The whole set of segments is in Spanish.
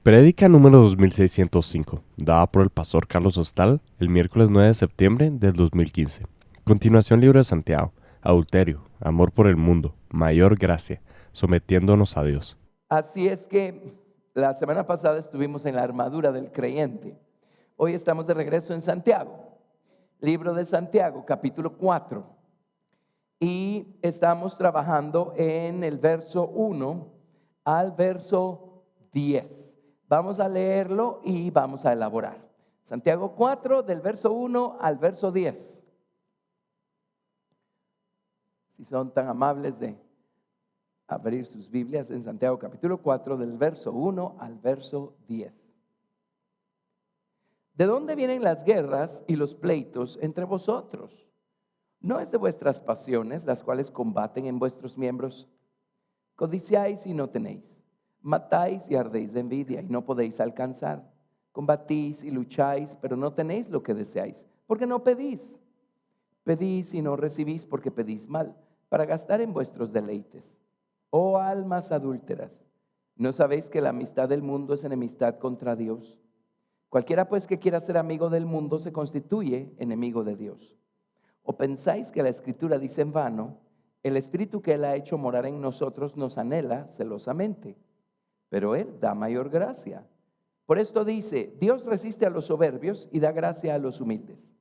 Prédica número 2605, dada por el pastor Carlos Hostal el miércoles 9 de septiembre del 2015. Continuación, libro de Santiago: adulterio, amor por el mundo, mayor gracia, sometiéndonos a Dios. Así es que la semana pasada estuvimos en la armadura del creyente. Hoy estamos de regreso en Santiago, libro de Santiago, capítulo 4. Y estamos trabajando en el verso 1 al verso 10. Vamos a leerlo y vamos a elaborar. Santiago 4, del verso 1 al verso 10. Si son tan amables de abrir sus Biblias en Santiago capítulo 4, del verso 1 al verso 10. ¿De dónde vienen las guerras y los pleitos entre vosotros? ¿No es de vuestras pasiones las cuales combaten en vuestros miembros? Codiciáis y no tenéis, matáis y ardéis de envidia y no podéis alcanzar. Combatís y lucháis, pero no tenéis lo que deseáis, porque no pedís. Pedís y no recibís porque pedís mal, para gastar en vuestros deleites. Oh almas adúlteras, ¿no sabéis que la amistad del mundo es enemistad contra Dios? Cualquiera pues que quiera ser amigo del mundo se constituye enemigo de Dios. ¿O pensáis que la Escritura dice en vano: el Espíritu que Él ha hecho morar en nosotros nos anhela celosamente? Pero Él da mayor gracia. Por esto dice: Dios resiste a los soberbios y da gracia a los humildes.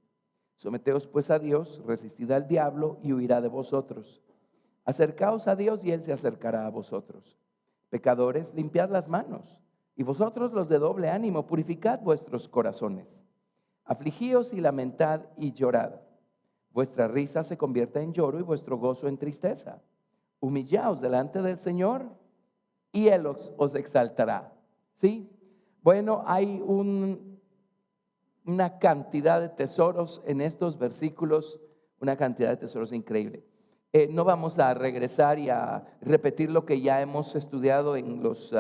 Someteos pues a Dios, resistid al diablo y huirá de vosotros. Acercaos a Dios y Él se acercará a vosotros. Pecadores, limpiad las manos, y vosotros los de doble ánimo, purificad vuestros corazones. Afligíos y lamentad y llorad. Vuestra risa se convierta en lloro y vuestro gozo en tristeza. Humillaos delante del Señor y Él os exaltará. ¿Sí? Bueno, hay una cantidad de tesoros en estos versículos, una cantidad de tesoros increíble. No vamos a regresar y a repetir lo que ya hemos estudiado en los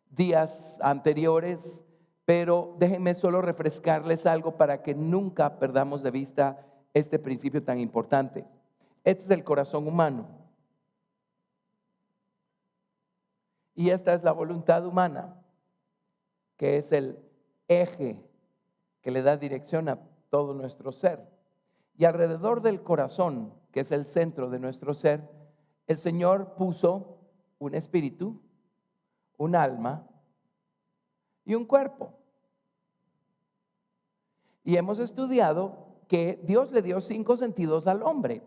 días anteriores, pero déjenme solo refrescarles algo para que nunca perdamos de vista este principio tan importante. Este es el corazón humano y esta es la voluntad humana, que es el eje que le da dirección a todo nuestro ser. Y alrededor del corazón, que es el centro de nuestro ser, el Señor puso un espíritu, un alma y un cuerpo. Y hemos estudiado que Dios le dio 5 sentidos al hombre.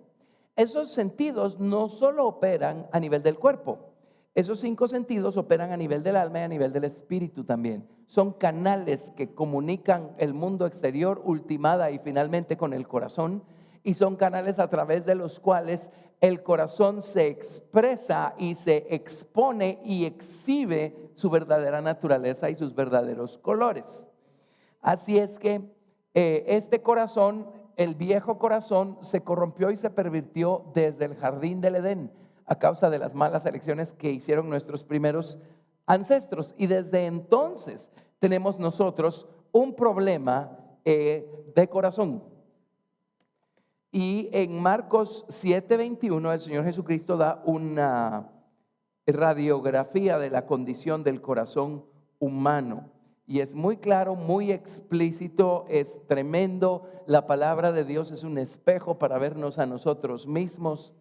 Esos sentidos no solo operan a nivel del cuerpo, esos 5 sentidos operan a nivel del alma y a nivel del espíritu también. Son canales que comunican el mundo exterior, ultimada y finalmente con el corazón, y son canales a través de los cuales el corazón se expresa y se expone y exhibe su verdadera naturaleza y sus verdaderos colores. Así es que este corazón, el viejo corazón, se corrompió y se pervirtió desde el jardín del Edén a causa de las malas elecciones que hicieron nuestros primeros ancestros. Y desde entonces tenemos nosotros un problema de corazón. Y en Marcos 7:21 el Señor Jesucristo da una radiografía de la condición del corazón humano. Y es muy claro, muy explícito, es tremendo. La palabra de Dios es un espejo para vernos a nosotros mismos.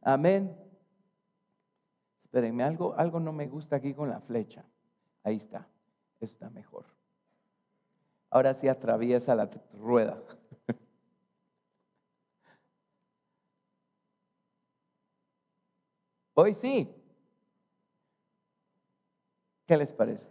Amén. Espérenme, algo no me gusta aquí con la flecha. Ahí está, está mejor. Ahora sí atraviesa la rueda. Hoy sí. ¿Qué les parece?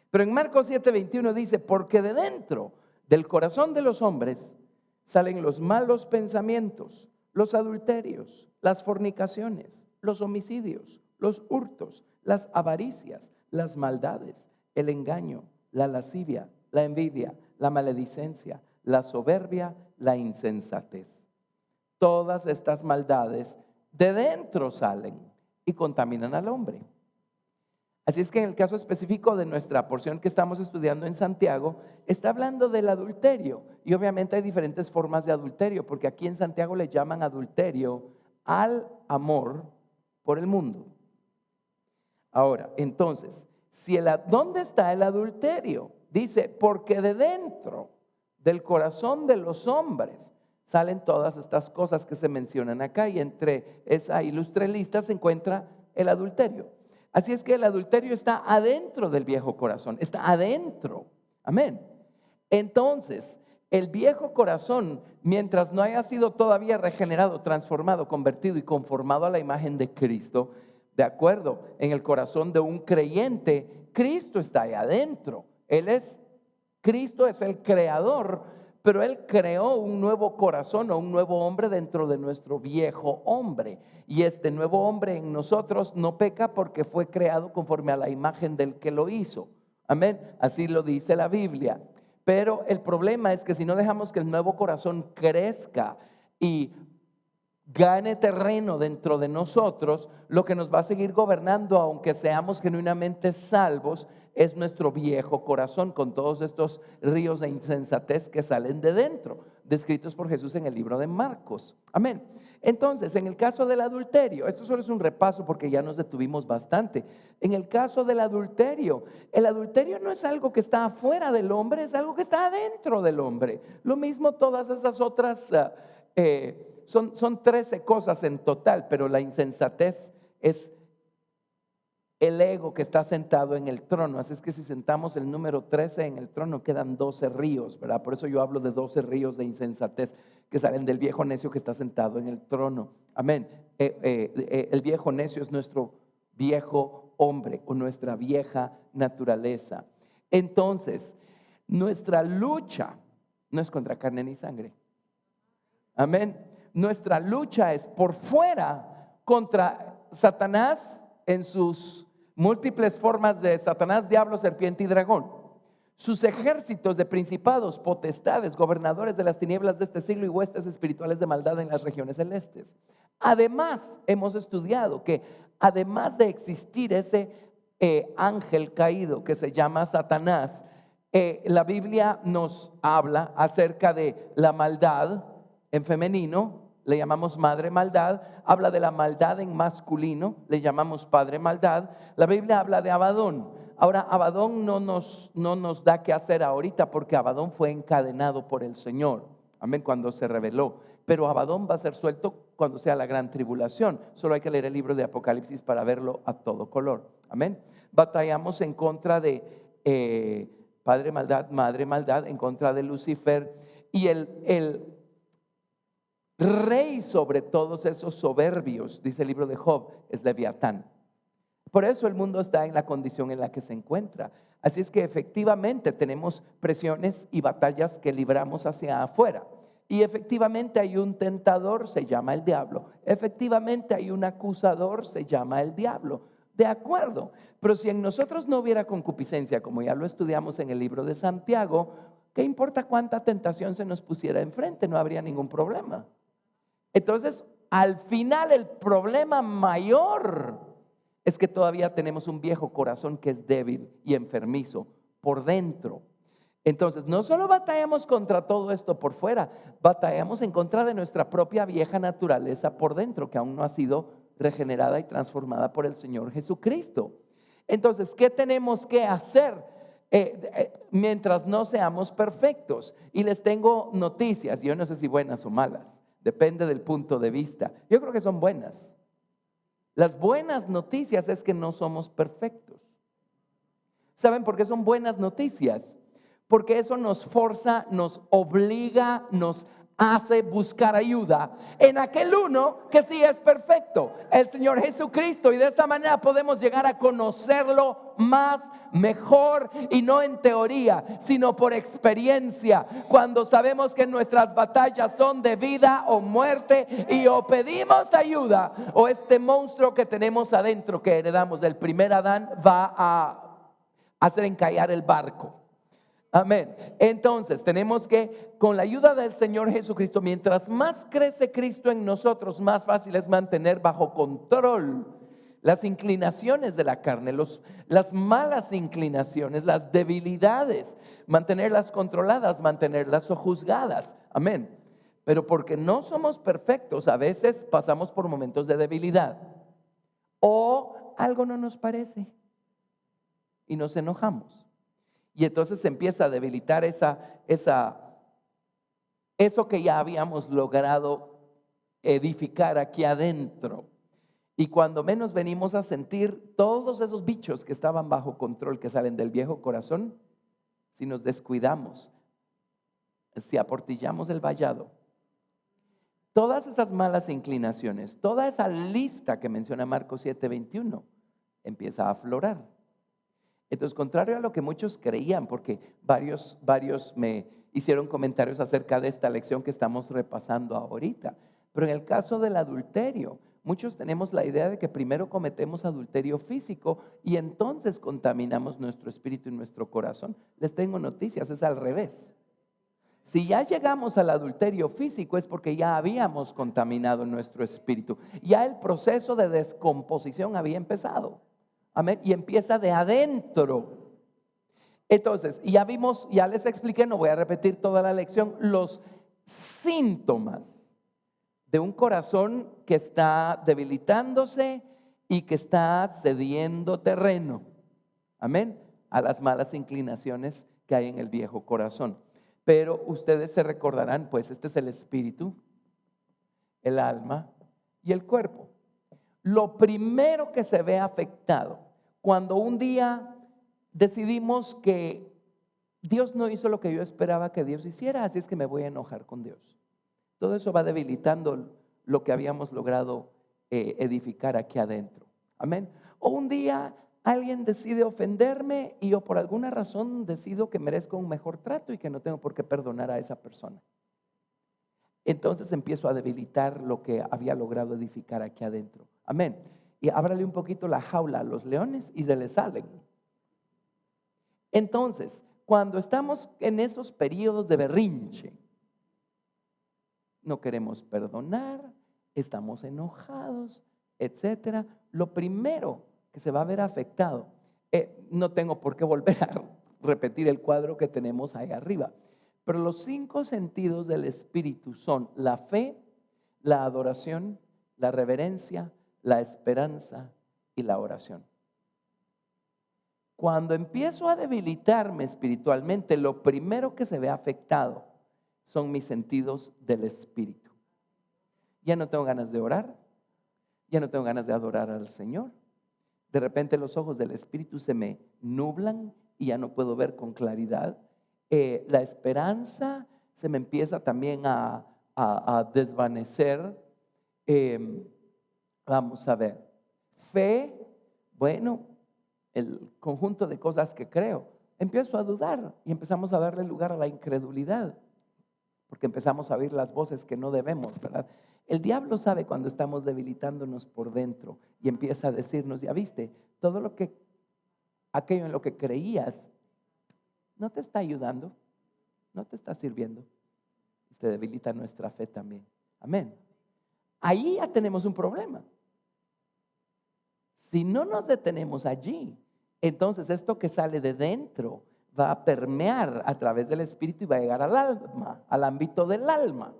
Pero en Marcos 7:21 dice: porque de dentro del corazón de los hombres salen los malos pensamientos, los adulterios, las fornicaciones, los homicidios, los hurtos, las avaricias, las maldades, el engaño, la lascivia, la envidia, la maledicencia, la soberbia, la insensatez. Todas estas maldades de dentro salen y contaminan al hombre. Así es que en el caso específico de nuestra porción que estamos estudiando en Santiago, está hablando del adulterio. Y obviamente hay diferentes formas de adulterio, porque aquí en Santiago le llaman adulterio al amor por el mundo. Ahora, entonces, ¿dónde está el adulterio? Dice, porque de dentro del corazón de los hombres salen todas estas cosas que se mencionan acá, y entre esa ilustre lista se encuentra el adulterio. Así es que el adulterio está adentro del viejo corazón, está adentro. Amén. Entonces, el viejo corazón, mientras no haya sido todavía regenerado, transformado, convertido y conformado a la imagen de Cristo, de acuerdo, en el corazón de un creyente, Cristo está ahí adentro. Cristo es el creador, pero Él creó un nuevo corazón o un nuevo hombre dentro de nuestro viejo hombre. Y este nuevo hombre en nosotros no peca porque fue creado conforme a la imagen del que lo hizo. Amén. Así lo dice la Biblia. Pero el problema es que si no dejamos que el nuevo corazón crezca y gane terreno dentro de nosotros, lo que nos va a seguir gobernando, aunque seamos genuinamente salvos, es nuestro viejo corazón, con todos estos ríos de insensatez que salen de dentro, descritos por Jesús en el libro de Marcos. Amén. Entonces, en el caso del adulterio, esto solo es un repaso porque ya nos detuvimos bastante. En el caso del adulterio, el adulterio no es algo que está afuera del hombre, es algo que está adentro del hombre. Lo mismo todas esas otras, son 13 cosas en total, pero la insensatez es el ego que está sentado en el trono. Así es que si sentamos el número 13 en el trono, quedan 12 ríos, ¿verdad? Por eso yo hablo de 12 ríos de insensatez que salen del viejo necio que está sentado en el trono. Amén. El viejo necio es nuestro viejo hombre o nuestra vieja naturaleza. Entonces, nuestra lucha no es contra carne ni sangre. Amén. Nuestra lucha es por fuera contra Satanás en sus múltiples formas de Satanás, diablo, serpiente y dragón, sus ejércitos de principados, potestades, gobernadores de las tinieblas de este siglo y huestes espirituales de maldad en las regiones celestes. Además, hemos estudiado que además de existir ese ángel caído que se llama Satanás, la Biblia nos habla acerca de la maldad en femenino, le llamamos madre maldad. Habla de la maldad en masculino, le llamamos padre maldad. La Biblia habla de Abadón. Ahora, Abadón no nos da qué hacer ahorita, porque Abadón fue encadenado por el Señor, amén, cuando se rebeló. Pero Abadón va a ser suelto cuando sea la gran tribulación. Solo hay que leer el libro de Apocalipsis para verlo a todo color, amén. Batallamos en contra de padre maldad, madre maldad, en contra de Lucifer. Y el rey sobre todos esos soberbios, dice el libro de Job, es Leviatán. Por eso el mundo está en la condición en la que se encuentra. Así es que efectivamente tenemos presiones y batallas que libramos hacia afuera. Y efectivamente hay un tentador, se llama el diablo. Efectivamente hay un acusador, se llama el diablo. De acuerdo. Pero si en nosotros no hubiera concupiscencia, como ya lo estudiamos en el libro de Santiago, ¿qué importa cuánta tentación se nos pusiera enfrente? No habría ningún problema. Entonces, al final el problema mayor es que todavía tenemos un viejo corazón que es débil y enfermizo por dentro. Entonces, no solo batallamos contra todo esto por fuera, batallamos en contra de nuestra propia vieja naturaleza por dentro, que aún no ha sido regenerada y transformada por el Señor Jesucristo. Entonces, ¿qué tenemos que hacer mientras no seamos perfectos? Y les tengo noticias, yo no sé si buenas o malas. Depende del punto de vista. Yo creo que son buenas. Las buenas noticias es que no somos perfectos. ¿Saben por qué son buenas noticias? Porque eso nos forza, nos obliga, nos hace buscar ayuda en aquel uno que sí es perfecto, el Señor Jesucristo. Y de esa manera podemos llegar a conocerlo más, mejor, y no en teoría, sino por experiencia, cuando sabemos que nuestras batallas son de vida o muerte, y o pedimos ayuda, o este monstruo que tenemos adentro, que heredamos del primer Adán, va a hacer encallar el barco. Amén. Entonces tenemos que, con la ayuda del Señor Jesucristo, mientras más crece Cristo en nosotros, más fácil es mantener bajo control las inclinaciones de la carne, las malas inclinaciones, las debilidades, mantenerlas controladas, mantenerlas sojuzgadas. Amén. Pero porque no somos perfectos, a veces pasamos por momentos de debilidad, o algo no nos parece y nos enojamos. Y entonces se empieza a debilitar eso que ya habíamos logrado edificar aquí adentro. Y cuando menos venimos a sentir todos esos bichos que estaban bajo control, que salen del viejo corazón, si nos descuidamos, si aportillamos el vallado, todas esas malas inclinaciones, toda esa lista que menciona Marcos 7:21, empieza a aflorar. Entonces, contrario a lo que muchos creían, porque varios me hicieron comentarios acerca de esta lección que estamos repasando ahorita, pero en el caso del adulterio, muchos tenemos la idea de que primero cometemos adulterio físico y entonces contaminamos nuestro espíritu y nuestro corazón. Les tengo noticias, es al revés. Si ya llegamos al adulterio físico es porque ya habíamos contaminado nuestro espíritu. Ya el proceso de descomposición había empezado. Amén. Y empieza de adentro. Entonces, ya vimos, ya les expliqué, no voy a repetir toda la lección, los síntomas de un corazón que está debilitándose y que está cediendo terreno. Amén. A las malas inclinaciones que hay en el viejo corazón. Pero ustedes se recordarán, pues este es el espíritu, el alma y el cuerpo. Lo primero que se ve afectado cuando un día decidimos que Dios no hizo lo que yo esperaba que Dios hiciera, así es que me voy a enojar con Dios. Todo eso va debilitando lo que habíamos logrado edificar aquí adentro. Amén. O un día alguien decide ofenderme y yo por alguna razón decido que merezco un mejor trato y que no tengo por qué perdonar a esa persona. Entonces empiezo a debilitar lo que había logrado edificar aquí adentro. Amén. Y ábrale un poquito la jaula a los leones y se les salen. Entonces, cuando estamos en esos periodos de berrinche, no queremos perdonar, estamos enojados, etcétera, lo primero que se va a ver afectado, no tengo por qué volver a repetir el cuadro que tenemos ahí arriba, pero los 5 sentidos del espíritu son la fe, la adoración, la reverencia, la esperanza y la oración. Cuando empiezo a debilitarme espiritualmente, lo primero que se ve afectado son mis sentidos del espíritu. Ya no tengo ganas de orar, ya no tengo ganas de adorar al Señor. De repente los ojos del espíritu se me nublan y ya no puedo ver con claridad. La esperanza se me empieza también a desvanecer. Vamos a ver, fe, bueno, el conjunto de cosas que creo, empiezo a dudar y empezamos a darle lugar a la incredulidad, porque empezamos a oír las voces que no debemos, ¿verdad? El diablo sabe cuando estamos debilitándonos por dentro y empieza a decirnos, ya viste, todo aquello en lo que creías no te está ayudando, no te está sirviendo. Se debilita nuestra fe también. Amén. Ahí ya tenemos un problema. Si no nos detenemos allí, entonces esto que sale de dentro va a permear a través del espíritu y va a llegar al alma, al ámbito del alma.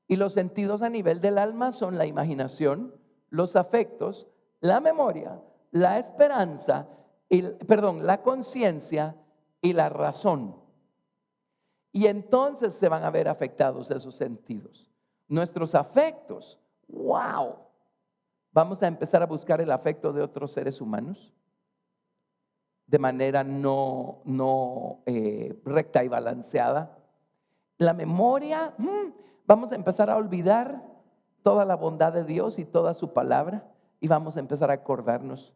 Y los sentidos a nivel del alma son la imaginación, los afectos, la memoria, la esperanza, la conciencia y la razón. Y entonces se van a ver afectados esos sentidos. Nuestros afectos, wow. Vamos a empezar a buscar el afecto de otros seres humanos de manera no recta y balanceada. La memoria, vamos a empezar a olvidar toda la bondad de Dios y toda su palabra y vamos a empezar a acordarnos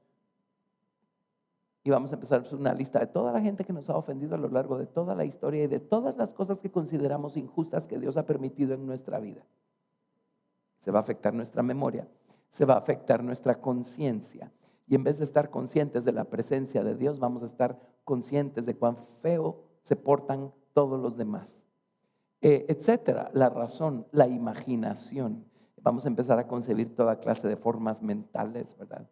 y vamos a empezar a hacer una lista de toda la gente que nos ha ofendido a lo largo de toda la historia y de todas las cosas que consideramos injustas que Dios ha permitido en nuestra vida. Se va a afectar nuestra memoria, se va a afectar nuestra conciencia. Y en vez de estar conscientes de la presencia de Dios, vamos a estar conscientes de cuán feo se portan todos los demás, etcétera. La razón, la imaginación. Vamos a empezar a concebir toda clase de formas mentales, ¿verdad?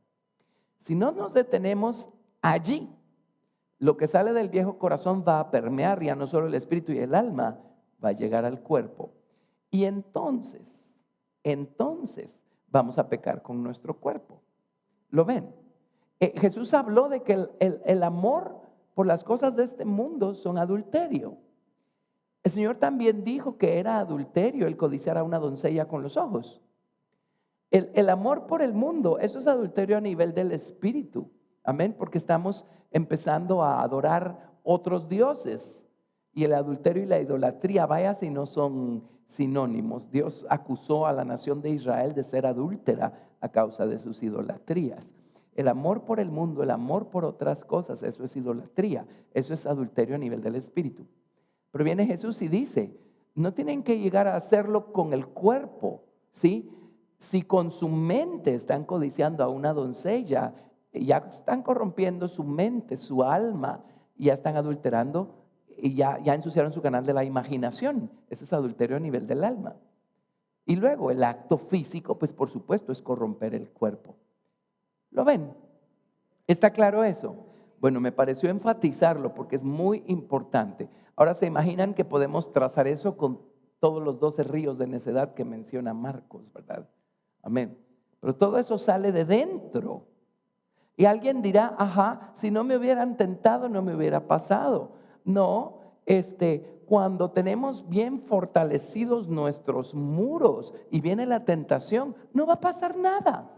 Si no nos detenemos allí, lo que sale del viejo corazón va a permear ya no solo el espíritu y el alma, va a llegar al cuerpo. Y entonces vamos a pecar con nuestro cuerpo. ¿Lo ven? Jesús habló de que el amor por las cosas de este mundo son adulterio. El Señor también dijo que era adulterio el codiciar a una doncella con los ojos. El amor por el mundo, eso es adulterio a nivel del espíritu. Amén, porque estamos empezando a adorar otros dioses. Y el adulterio y la idolatría, vaya si no son sinónimos. Dios acusó a la nación de Israel de ser adúltera a causa de sus idolatrías. El amor por el mundo, el amor por otras cosas, eso es idolatría. Eso es adulterio a nivel del espíritu. Pero viene Jesús y dice, no tienen que llegar a hacerlo con el cuerpo, ¿sí? Si con su mente están codiciando a una doncella, ya están corrompiendo su mente, su alma, y ya están adulterando y ya ensuciaron su canal de la imaginación. Ese es adulterio a nivel del alma. Y luego el acto físico, pues por supuesto es corromper el cuerpo. ¿Lo ven? ¿Está claro eso? Bueno, me pareció enfatizarlo porque es muy importante. Ahora se imaginan que podemos trazar eso con todos los 12 ríos de necedad que menciona Marcos, ¿verdad? Amén. Pero todo eso sale de dentro. Y alguien dirá, ajá, si no me hubieran tentado no me hubiera pasado. No, cuando tenemos bien fortalecidos nuestros muros y viene la tentación, no va a pasar nada.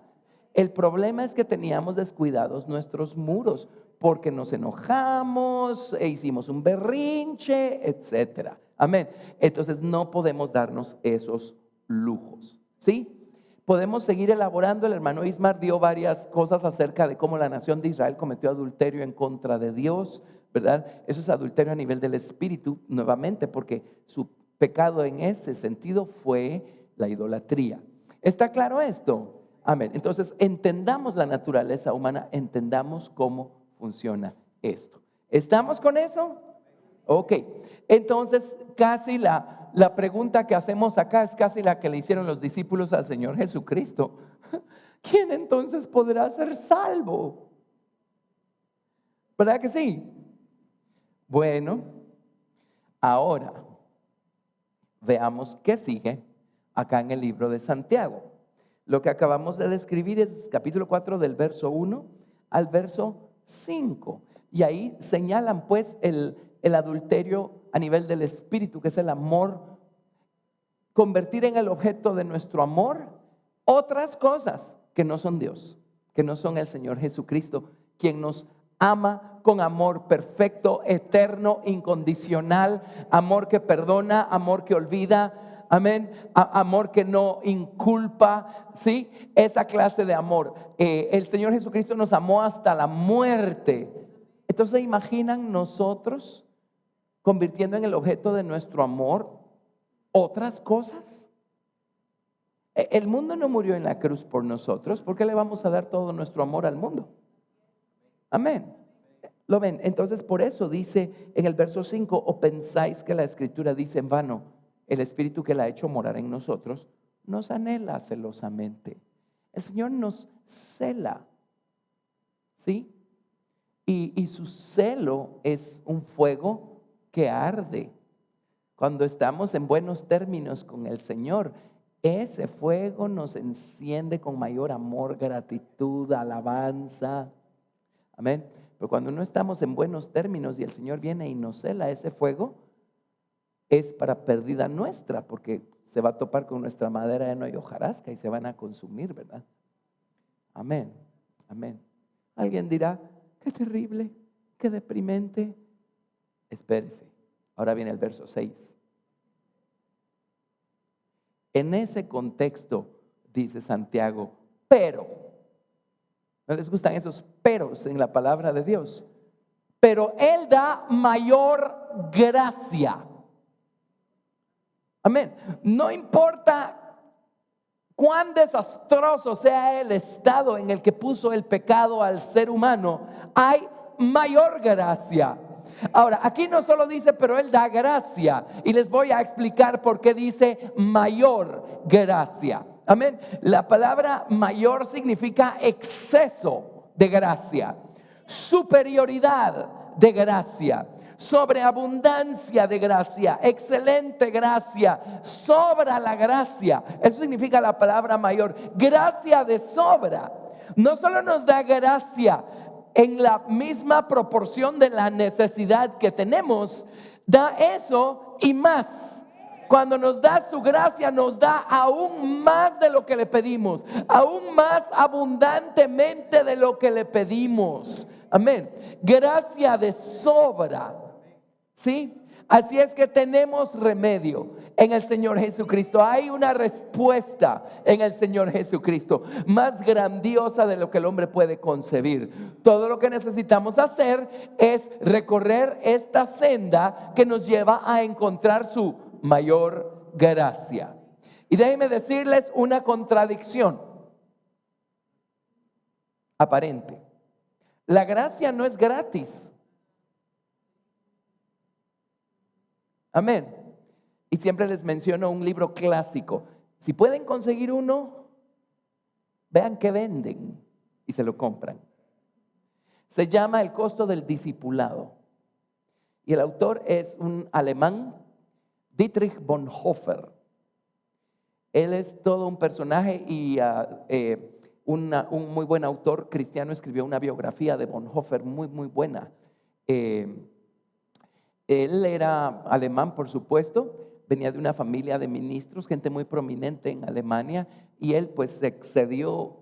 El problema es que teníamos descuidados nuestros muros porque nos enojamos e hicimos un berrinche, etcétera. Amén. Entonces no podemos darnos esos lujos, ¿sí? Podemos seguir elaborando. El hermano Ismar dio varias cosas acerca de cómo la nación de Israel cometió adulterio en contra de Dios, ¿verdad? Eso es adulterio a nivel del espíritu, nuevamente, porque su pecado en ese sentido fue la idolatría. ¿Está claro esto? Amén. Entonces entendamos la naturaleza humana, entendamos cómo funciona esto. ¿Estamos con eso? Ok. Entonces casi la pregunta que hacemos acá es casi la que le hicieron los discípulos al Señor Jesucristo. ¿Quién entonces podrá ser salvo? ¿Verdad que sí? Bueno, ahora veamos qué sigue acá en el libro de Santiago. Lo que acabamos de describir es capítulo 4 del verso 1 al verso 5. Y ahí señalan pues el adulterio a nivel del espíritu, que es el amor, convertir en el objeto de nuestro amor otras cosas que no son Dios, que no son el Señor Jesucristo, quien nos ama con amor perfecto, eterno, incondicional, amor que perdona, amor que olvida. Amén, amor que no inculpa, ¿sí? Esa clase de amor. El Señor Jesucristo nos amó hasta la muerte. Entonces, ¿imaginan nosotros convirtiendo en el objeto de nuestro amor otras cosas? El mundo no murió en la cruz por nosotros. ¿Por qué le vamos a dar todo nuestro amor al mundo? Amén. ¿Lo ven? Entonces, por eso dice en el verso 5, ¿o pensáis que la Escritura dice en vano? El Espíritu que la ha hecho morar en nosotros nos anhela celosamente. El Señor nos cela, ¿sí? Y su celo es un fuego que arde. Cuando estamos en buenos términos con el Señor, ese fuego nos enciende con mayor amor, gratitud, alabanza. Amén. Pero cuando no estamos en buenos términos y el Señor viene y nos cela, ese fuego es para pérdida nuestra, porque se va a topar con nuestra madera de heno y hojarasca y se van a consumir, ¿verdad? Amén, amén. Alguien dirá, qué terrible, qué deprimente. Espérese, ahora viene el verso 6. En ese contexto, dice Santiago, pero, ¿no les gustan esos peros en la palabra de Dios? Pero Él da mayor gracia. Amén. No importa cuán desastroso sea el estado en el que puso el pecado al ser humano, hay mayor gracia. Ahora, aquí no solo dice, pero Él da gracia. Y les voy a explicar por qué dice mayor gracia. Amén. La palabra mayor significa exceso de gracia, superioridad de gracia, sobreabundancia de gracia, excelente gracia, sobra la gracia. Eso significa la palabra mayor, gracia de sobra. No solo nos da gracia en la misma proporción de la necesidad que tenemos, da eso y más. Cuando nos da su gracia, nos da aún más de lo que le pedimos, aún más abundantemente de lo que le pedimos. Amén. Gracia de sobra. ¿Sí? Así es que tenemos remedio en el Señor Jesucristo. Hay una respuesta en el Señor Jesucristo más grandiosa de lo que el hombre puede concebir. Todo lo que necesitamos hacer es recorrer esta senda que nos lleva a encontrar su mayor gracia. Y déjenme decirles una contradicción aparente. La gracia no es gratis. Amén. Y siempre les menciono un libro clásico. Si pueden conseguir uno, vean qué venden y se lo compran. Se llama El costo del discipulado. Y el autor es un alemán, Dietrich Bonhoeffer. Él es todo un personaje y un muy buen autor cristiano escribió una biografía de Bonhoeffer muy buena. Él era alemán, por supuesto, venía de una familia de ministros, gente muy prominente en Alemania, y él pues se excedió,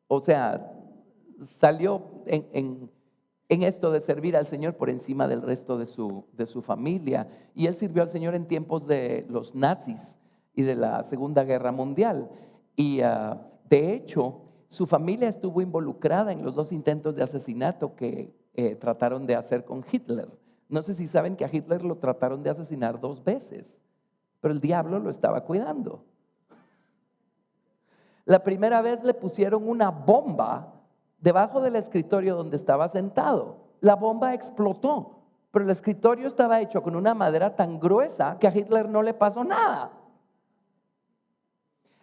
o sea, salió en esto de servir al Señor por encima del resto de su familia. Y él sirvió al Señor en tiempos de los nazis y de la Segunda Guerra Mundial. Y de hecho, su familia estuvo involucrada en los 2 intentos de asesinato que trataron de hacer con Hitler. No sé si saben que a Hitler lo trataron de asesinar 2 veces, pero el diablo lo estaba cuidando. La primera vez le pusieron una bomba debajo del escritorio donde estaba sentado. La bomba explotó, pero el escritorio estaba hecho con una madera tan gruesa que a Hitler no le pasó nada.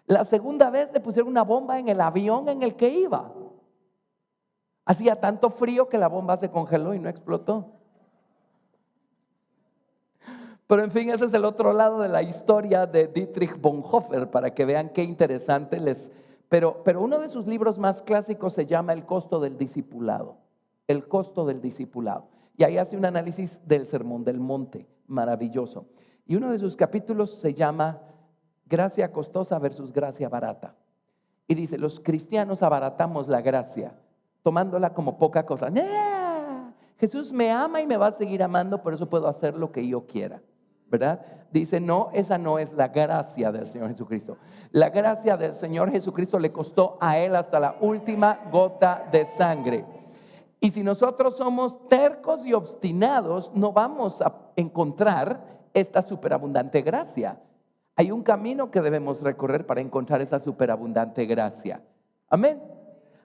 La segunda vez le pusieron una bomba en el avión en el que iba. Hacía tanto frío que la bomba se congeló y no explotó. Pero en fin, ese es el otro lado de la historia de Dietrich Bonhoeffer, para que vean qué interesante pero uno de sus libros más clásicos se llama El costo del discipulado. El costo del discipulado. Y ahí hace un análisis del Sermón del Monte, maravilloso. Y uno de sus capítulos se llama Gracia costosa versus gracia barata. Y dice, los cristianos abaratamos la gracia, tomándola como poca cosa. Jesús me ama y me va a seguir amando, por eso puedo hacer lo que yo quiera, ¿verdad? Dice, no, esa no es la gracia del Señor Jesucristo. La gracia del Señor Jesucristo le costó a Él hasta la última gota de sangre. Y si nosotros somos tercos y obstinados, no vamos a encontrar esta superabundante gracia. Hay un camino que debemos recorrer para encontrar esa superabundante gracia. Amén.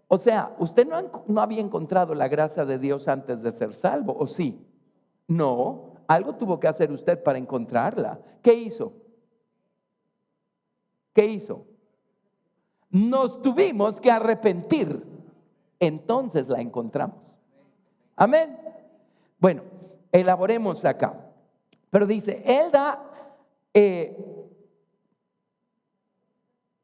O sea, usted no había encontrado la gracia de Dios antes de ser salvo, ¿o sí? No, algo tuvo que hacer usted para encontrarla. ¿Qué hizo? ¿Qué hizo? Nos tuvimos que arrepentir. Entonces la encontramos. Amén. Bueno, elaboremos acá. Pero dice, Él da,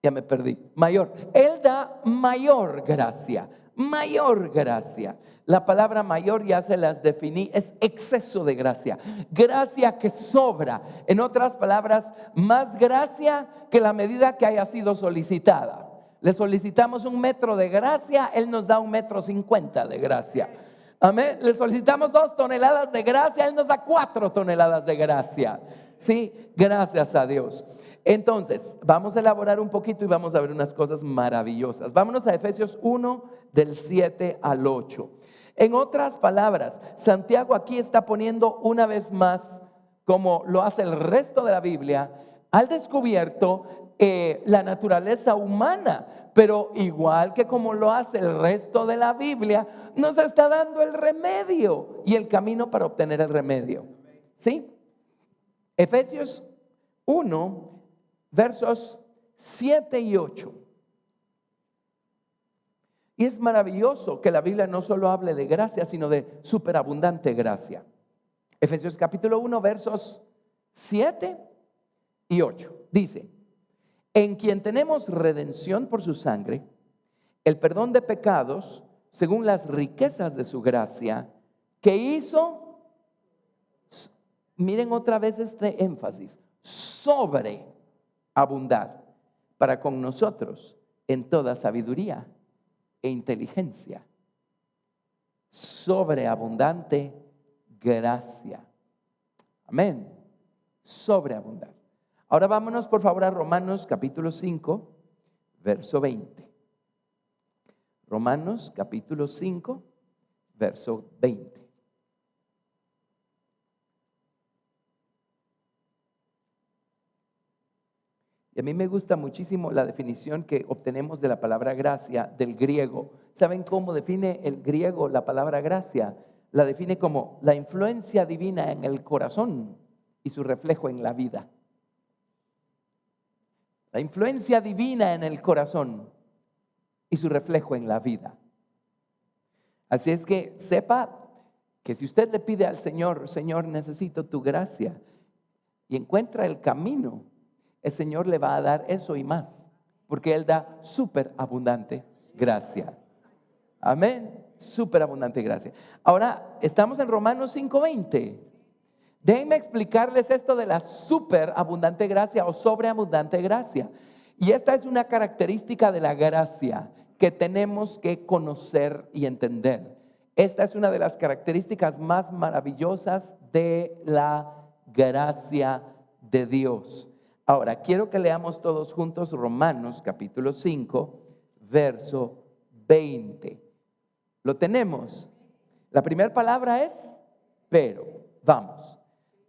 ya me perdí, mayor. Él da mayor gracia, mayor gracia. La palabra mayor ya se las definí, es exceso de gracia, gracia que sobra. En otras palabras, más gracia que la medida que haya sido solicitada. Le solicitamos 1 metro de gracia, Él nos da 1,50 m de gracia. Amén. Le solicitamos 2 toneladas de gracia, Él nos da 4 toneladas de gracia. Sí, gracias a Dios. Entonces, vamos a elaborar un poquito y vamos a ver unas cosas maravillosas. Vámonos a Efesios 1, del 7 al 8. En otras palabras, Santiago aquí está poniendo una vez más, como lo hace el resto de la Biblia, al descubierto la naturaleza humana. Pero igual que como lo hace el resto de la Biblia, nos está dando el remedio y el camino para obtener el remedio. ¿Sí? Efesios 1, versos 7 y 8. Y es maravilloso que la Biblia no solo hable de gracia, sino de superabundante gracia. Efesios capítulo 1, versos 7 y 8. Dice, en quien tenemos redención por su sangre, el perdón de pecados según las riquezas de su gracia, que hizo, miren otra vez este énfasis, sobreabundar para con nosotros en toda sabiduría e inteligencia. Sobreabundante gracia. Amén. Sobreabundar. Ahora vámonos por favor a Romanos capítulo 5, verso 20. Romanos capítulo 5, verso 20. Y a mí me gusta muchísimo la definición que obtenemos de la palabra gracia del griego. ¿Saben cómo define el griego la palabra gracia? La define como la influencia divina en el corazón y su reflejo en la vida. La influencia divina en el corazón y su reflejo en la vida. Así es que sepa que si usted le pide al Señor, Señor, necesito tu gracia, y encuentra el camino, el Señor le va a dar eso y más, porque Él da súper abundante gracia. Amén, súper abundante gracia. Ahora estamos en Romanos 5:20. Déjenme explicarles esto de la súper abundante gracia o sobreabundante gracia. Y esta es una característica de la gracia que tenemos que conocer y entender. Esta es una de las características más maravillosas de la gracia de Dios. Ahora, quiero que leamos todos juntos Romanos capítulo 5, verso 20. ¿Lo tenemos? La primera palabra es pero. Vamos.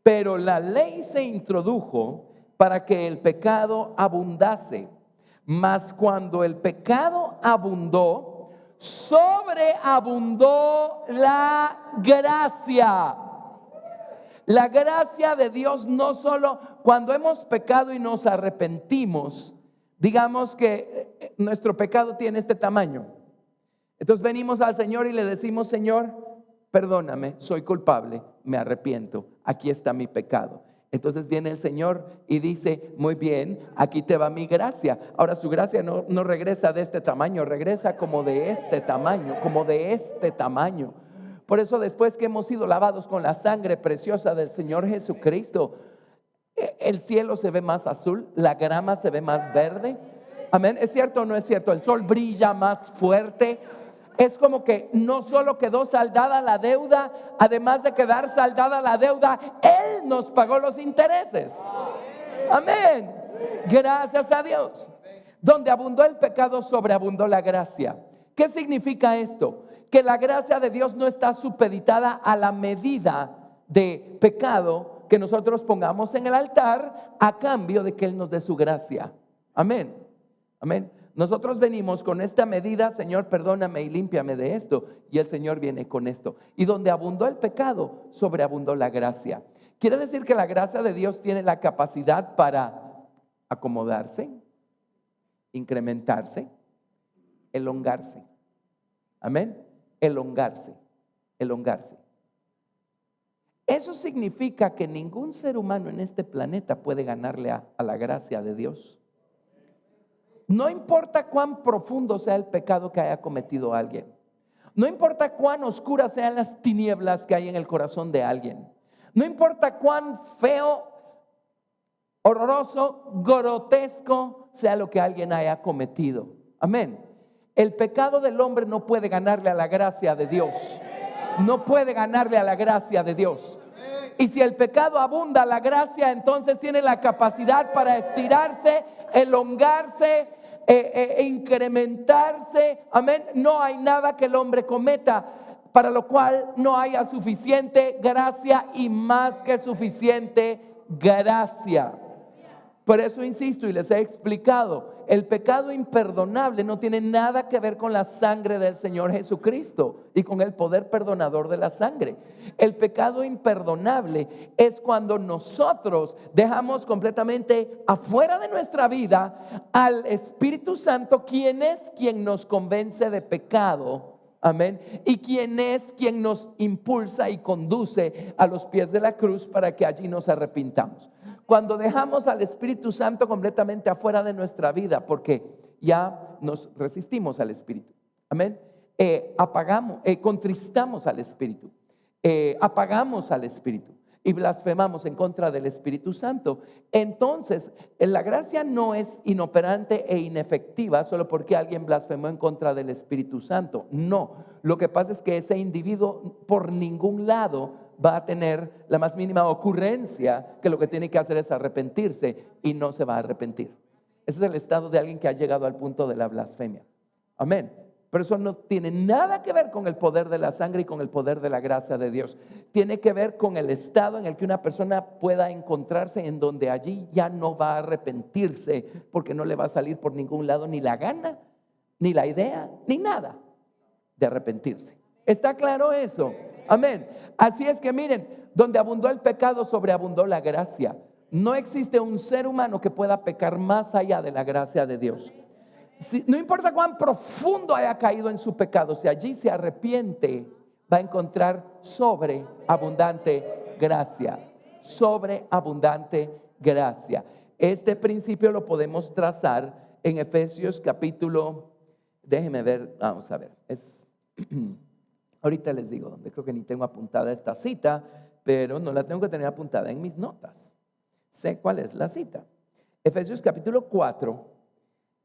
Pero la ley se introdujo para que el pecado abundase. Mas cuando el pecado abundó, sobreabundó la gracia. La gracia de Dios no solo cuando hemos pecado y nos arrepentimos, digamos que nuestro pecado tiene este tamaño. Entonces venimos al Señor y le decimos, Señor, perdóname, soy culpable, me arrepiento, aquí está mi pecado. Entonces viene el Señor y dice, muy bien, aquí te va mi gracia. Ahora su gracia no regresa de este tamaño, regresa como de este tamaño, como de este tamaño. Por eso después que hemos sido lavados con la sangre preciosa del Señor Jesucristo, el cielo se ve más azul, la grama se ve más verde. Amén, ¿es cierto o no es cierto? El sol brilla más fuerte. Es como que no solo quedó saldada la deuda, además de quedar saldada la deuda, Él nos pagó los intereses. Amén. Gracias a Dios. Donde abundó el pecado, sobreabundó la gracia. ¿Qué significa esto? Que la gracia de Dios no está supeditada a la medida de pecado que nosotros pongamos en el altar a cambio de que Él nos dé su gracia. Amén. Amén. Nosotros venimos con esta medida, Señor, perdóname y límpiame de esto. Y el Señor viene con esto. Y donde abundó el pecado, sobreabundó la gracia. Quiere decir que la gracia de Dios tiene la capacidad para acomodarse, incrementarse, elongarse. Amén. Elongarse, elongarse. Eso significa que ningún ser humano en este planeta puede ganarle a la gracia de Dios. No importa cuán profundo sea el pecado que haya cometido alguien. No importa cuán oscuras sean las tinieblas que hay en el corazón de alguien. No importa cuán feo, horroroso, grotesco sea lo que alguien haya cometido. Amén. El pecado del hombre no puede ganarle a la gracia de Dios. No puede ganarle a la gracia de Dios. Y si el pecado abunda, la gracia entonces tiene la capacidad para estirarse, elongarse, incrementarse. Amén. No hay nada que el hombre cometa para lo cual no haya suficiente gracia y más que suficiente gracia. Por eso insisto y les he explicado, el pecado imperdonable no tiene nada que ver con la sangre del Señor Jesucristo y con el poder perdonador de la sangre. El pecado imperdonable es cuando nosotros dejamos completamente afuera de nuestra vida al Espíritu Santo, quien es quien nos convence de pecado. Amén. Y quien es quien nos impulsa y conduce a los pies de la cruz para que allí nos arrepintamos. Cuando dejamos al Espíritu Santo completamente afuera de nuestra vida, porque ya nos resistimos al Espíritu. Amén. Contristamos al Espíritu, apagamos al Espíritu y blasfemamos en contra del Espíritu Santo. Entonces, la gracia no es inoperante e inefectiva solo porque alguien blasfemó en contra del Espíritu Santo. No, lo que pasa es que ese individuo por ningún lado va a tener la más mínima ocurrencia que lo que tiene que hacer es arrepentirse, y no se va a arrepentir. Ese es el estado de alguien que ha llegado al punto de la blasfemia. Amén. Pero eso no tiene nada que ver con el poder de la sangre y con el poder de la gracia de Dios. Tiene que ver con el estado en el que una persona pueda encontrarse, en donde allí ya no va a arrepentirse, porque no le va a salir por ningún lado ni la gana, ni la idea, ni nada de arrepentirse. ¿Está claro eso? Amén. Así es que miren, donde abundó el pecado, sobreabundó la gracia. No existe un ser humano que pueda pecar más allá de la gracia de Dios. No importa cuán profundo haya caído en su pecado, si allí se arrepiente, va a encontrar sobreabundante gracia. Sobreabundante gracia. Este principio lo podemos trazar en Efesios capítulo, déjenme ver, vamos a ver, ahorita les digo donde, creo que ni tengo apuntada esta cita, pero no la tengo que tener apuntada en mis notas. Sé cuál es la cita. Efesios capítulo 4,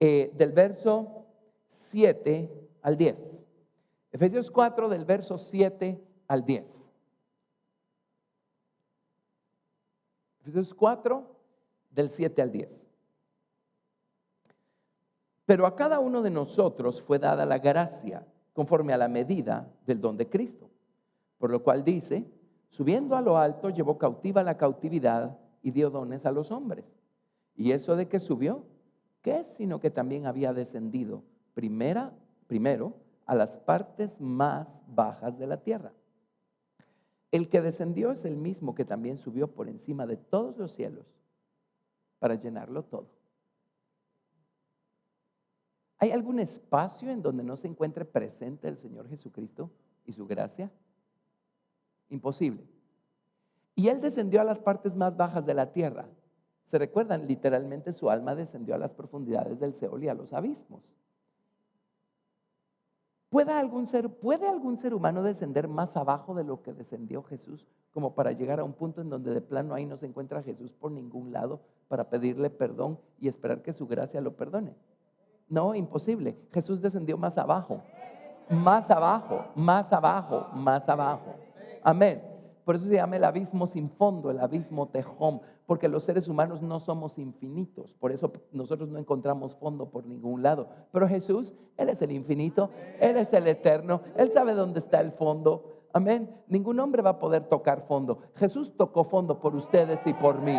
del verso 7 al 10. Efesios 4 del verso 7 al 10. Efesios 4 del 7 al 10. Pero a cada uno de nosotros fue dada la gracia conforme a la medida del don de Cristo. Por lo cual dice: subiendo a lo alto, llevó cautiva la cautividad y dio dones a los hombres. ¿Y eso de que subió? ¿Qué es sino que también había descendido primero a las partes más bajas de la tierra? El que descendió es el mismo que también subió por encima de todos los cielos para llenarlo todo. ¿Hay algún espacio en donde no se encuentre presente el Señor Jesucristo y su gracia? Imposible. Y Él descendió a las partes más bajas de la tierra. ¿Se recuerdan? Literalmente su alma descendió a las profundidades del Seol y a los abismos. ¿Puede algún ser humano descender más abajo de lo que descendió Jesús, como para llegar a un punto en donde de plano ahí no se encuentra Jesús por ningún lado para pedirle perdón y esperar que su gracia lo perdone? No, imposible. Jesús descendió más abajo, más abajo, más abajo, más abajo. Amén. Por eso se llama el abismo sin fondo, el abismo Tehom, porque los seres humanos no somos infinitos. Por eso nosotros no encontramos fondo por ningún lado. Pero Jesús, Él es el infinito, Él es el eterno, Él sabe dónde está el fondo. Amén. Ningún hombre va a poder tocar fondo. Jesús tocó fondo por ustedes y por mí,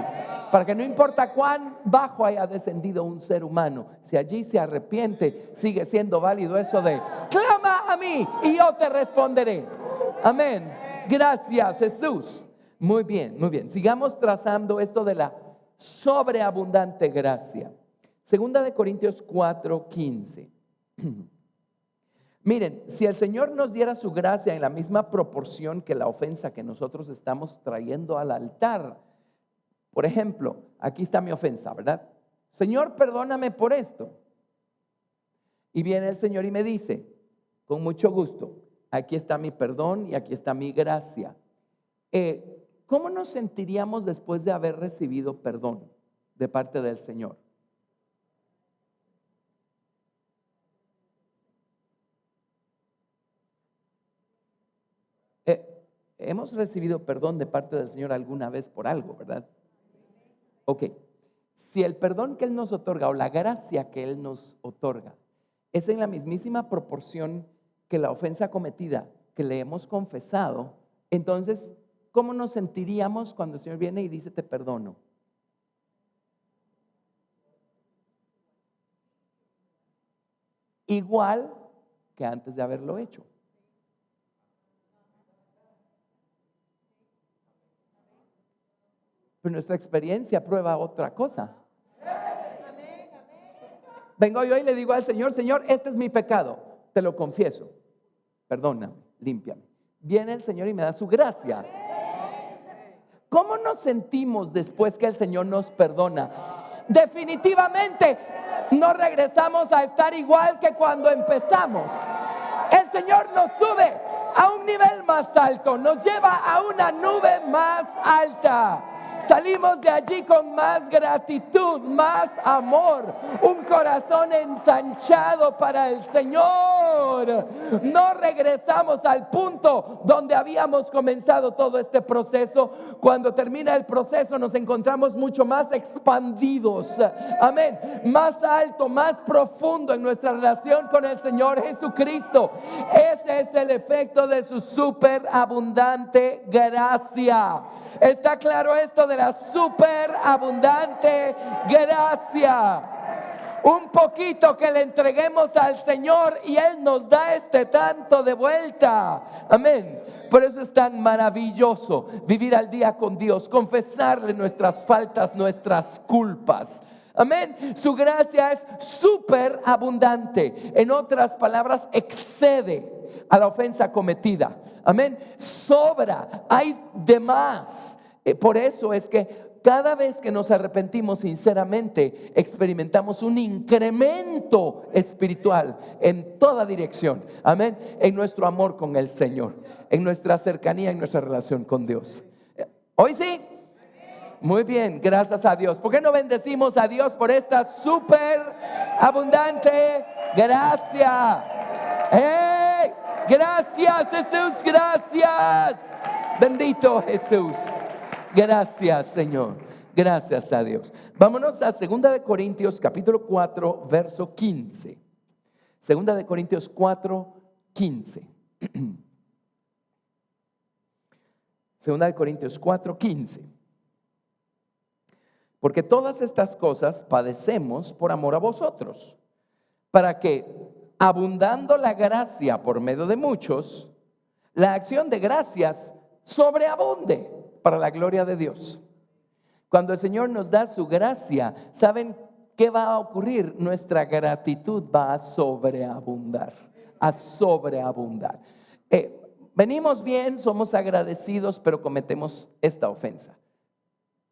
para que no importa cuán bajo haya descendido un ser humano, si allí se arrepiente, sigue siendo válido eso de: clama a mí y yo te responderé. Amén. Gracias, Jesús. Muy bien, muy bien. Sigamos trazando esto de la sobreabundante gracia. Segunda de Corintios 4:15. Miren, si el Señor nos diera su gracia en la misma proporción que la ofensa que nosotros estamos trayendo al altar. Por ejemplo, aquí está mi ofensa, ¿verdad? Señor, perdóname por esto. Y viene el Señor y me dice: con mucho gusto, aquí está mi perdón y aquí está mi gracia. ¿Cómo nos sentiríamos después de haber recibido perdón de parte del Señor? Hemos recibido perdón de parte del Señor alguna vez por algo, ¿verdad? Ok. Si el perdón que Él nos otorga o la gracia que Él nos otorga es en la mismísima proporción que la ofensa cometida que le hemos confesado, entonces, ¿cómo nos sentiríamos cuando el Señor viene y dice: te perdono? Igual que antes de haberlo hecho. Pero nuestra experiencia prueba otra cosa. Vengo yo y le digo al Señor: Señor, este es mi pecado, te lo confieso, perdóname, límpiame. Viene el Señor y me da su gracia. ¿Cómo nos sentimos después que el Señor nos perdona? Definitivamente No regresamos a estar igual que cuando empezamos. El Señor nos sube a un nivel más alto, nos lleva a una nube más alta. Salimos de allí con más gratitud, más amor, un corazón ensanchado para el Señor. No regresamos al punto donde habíamos comenzado todo este proceso. Cuando termina el proceso nos encontramos mucho más expandidos, amén, más alto, más profundo en nuestra relación con el Señor Jesucristo. Ese es el efecto de su superabundante gracia. ¿Está claro esto de la superabundante gracia? Un poquito que le entreguemos al Señor y Él nos da este tanto de vuelta. Amén. Por eso es tan maravilloso vivir al día con Dios, confesarle nuestras faltas, nuestras culpas. Amén. Su gracia es superabundante. En otras palabras, excede a la ofensa cometida. Amén. Sobra, hay de más. Por eso es que cada vez que nos arrepentimos sinceramente, experimentamos un incremento espiritual en toda dirección. Amén. En nuestro amor con el Señor, en nuestra cercanía, en nuestra relación con Dios. ¿Hoy sí? Muy bien, gracias a Dios. ¿Por qué no bendecimos a Dios por esta superabundante gracia? ¡Hey! Gracias, Jesús, gracias. Bendito Jesús. Gracias, Señor. Gracias a Dios. Vámonos a 2 de Corintios capítulo 4, verso 15. 2 de Corintios 4, 15. 2 de Corintios 4, 15. Porque todas estas cosas padecemos por amor a vosotros, para que, abundando la gracia por medio de muchos, la acción de gracias sobreabunde para la gloria de Dios. Cuando el Señor nos da su gracia, ¿saben qué va a ocurrir? Nuestra gratitud va a sobreabundar, a sobreabundar. Venimos bien, somos agradecidos, pero cometemos esta ofensa.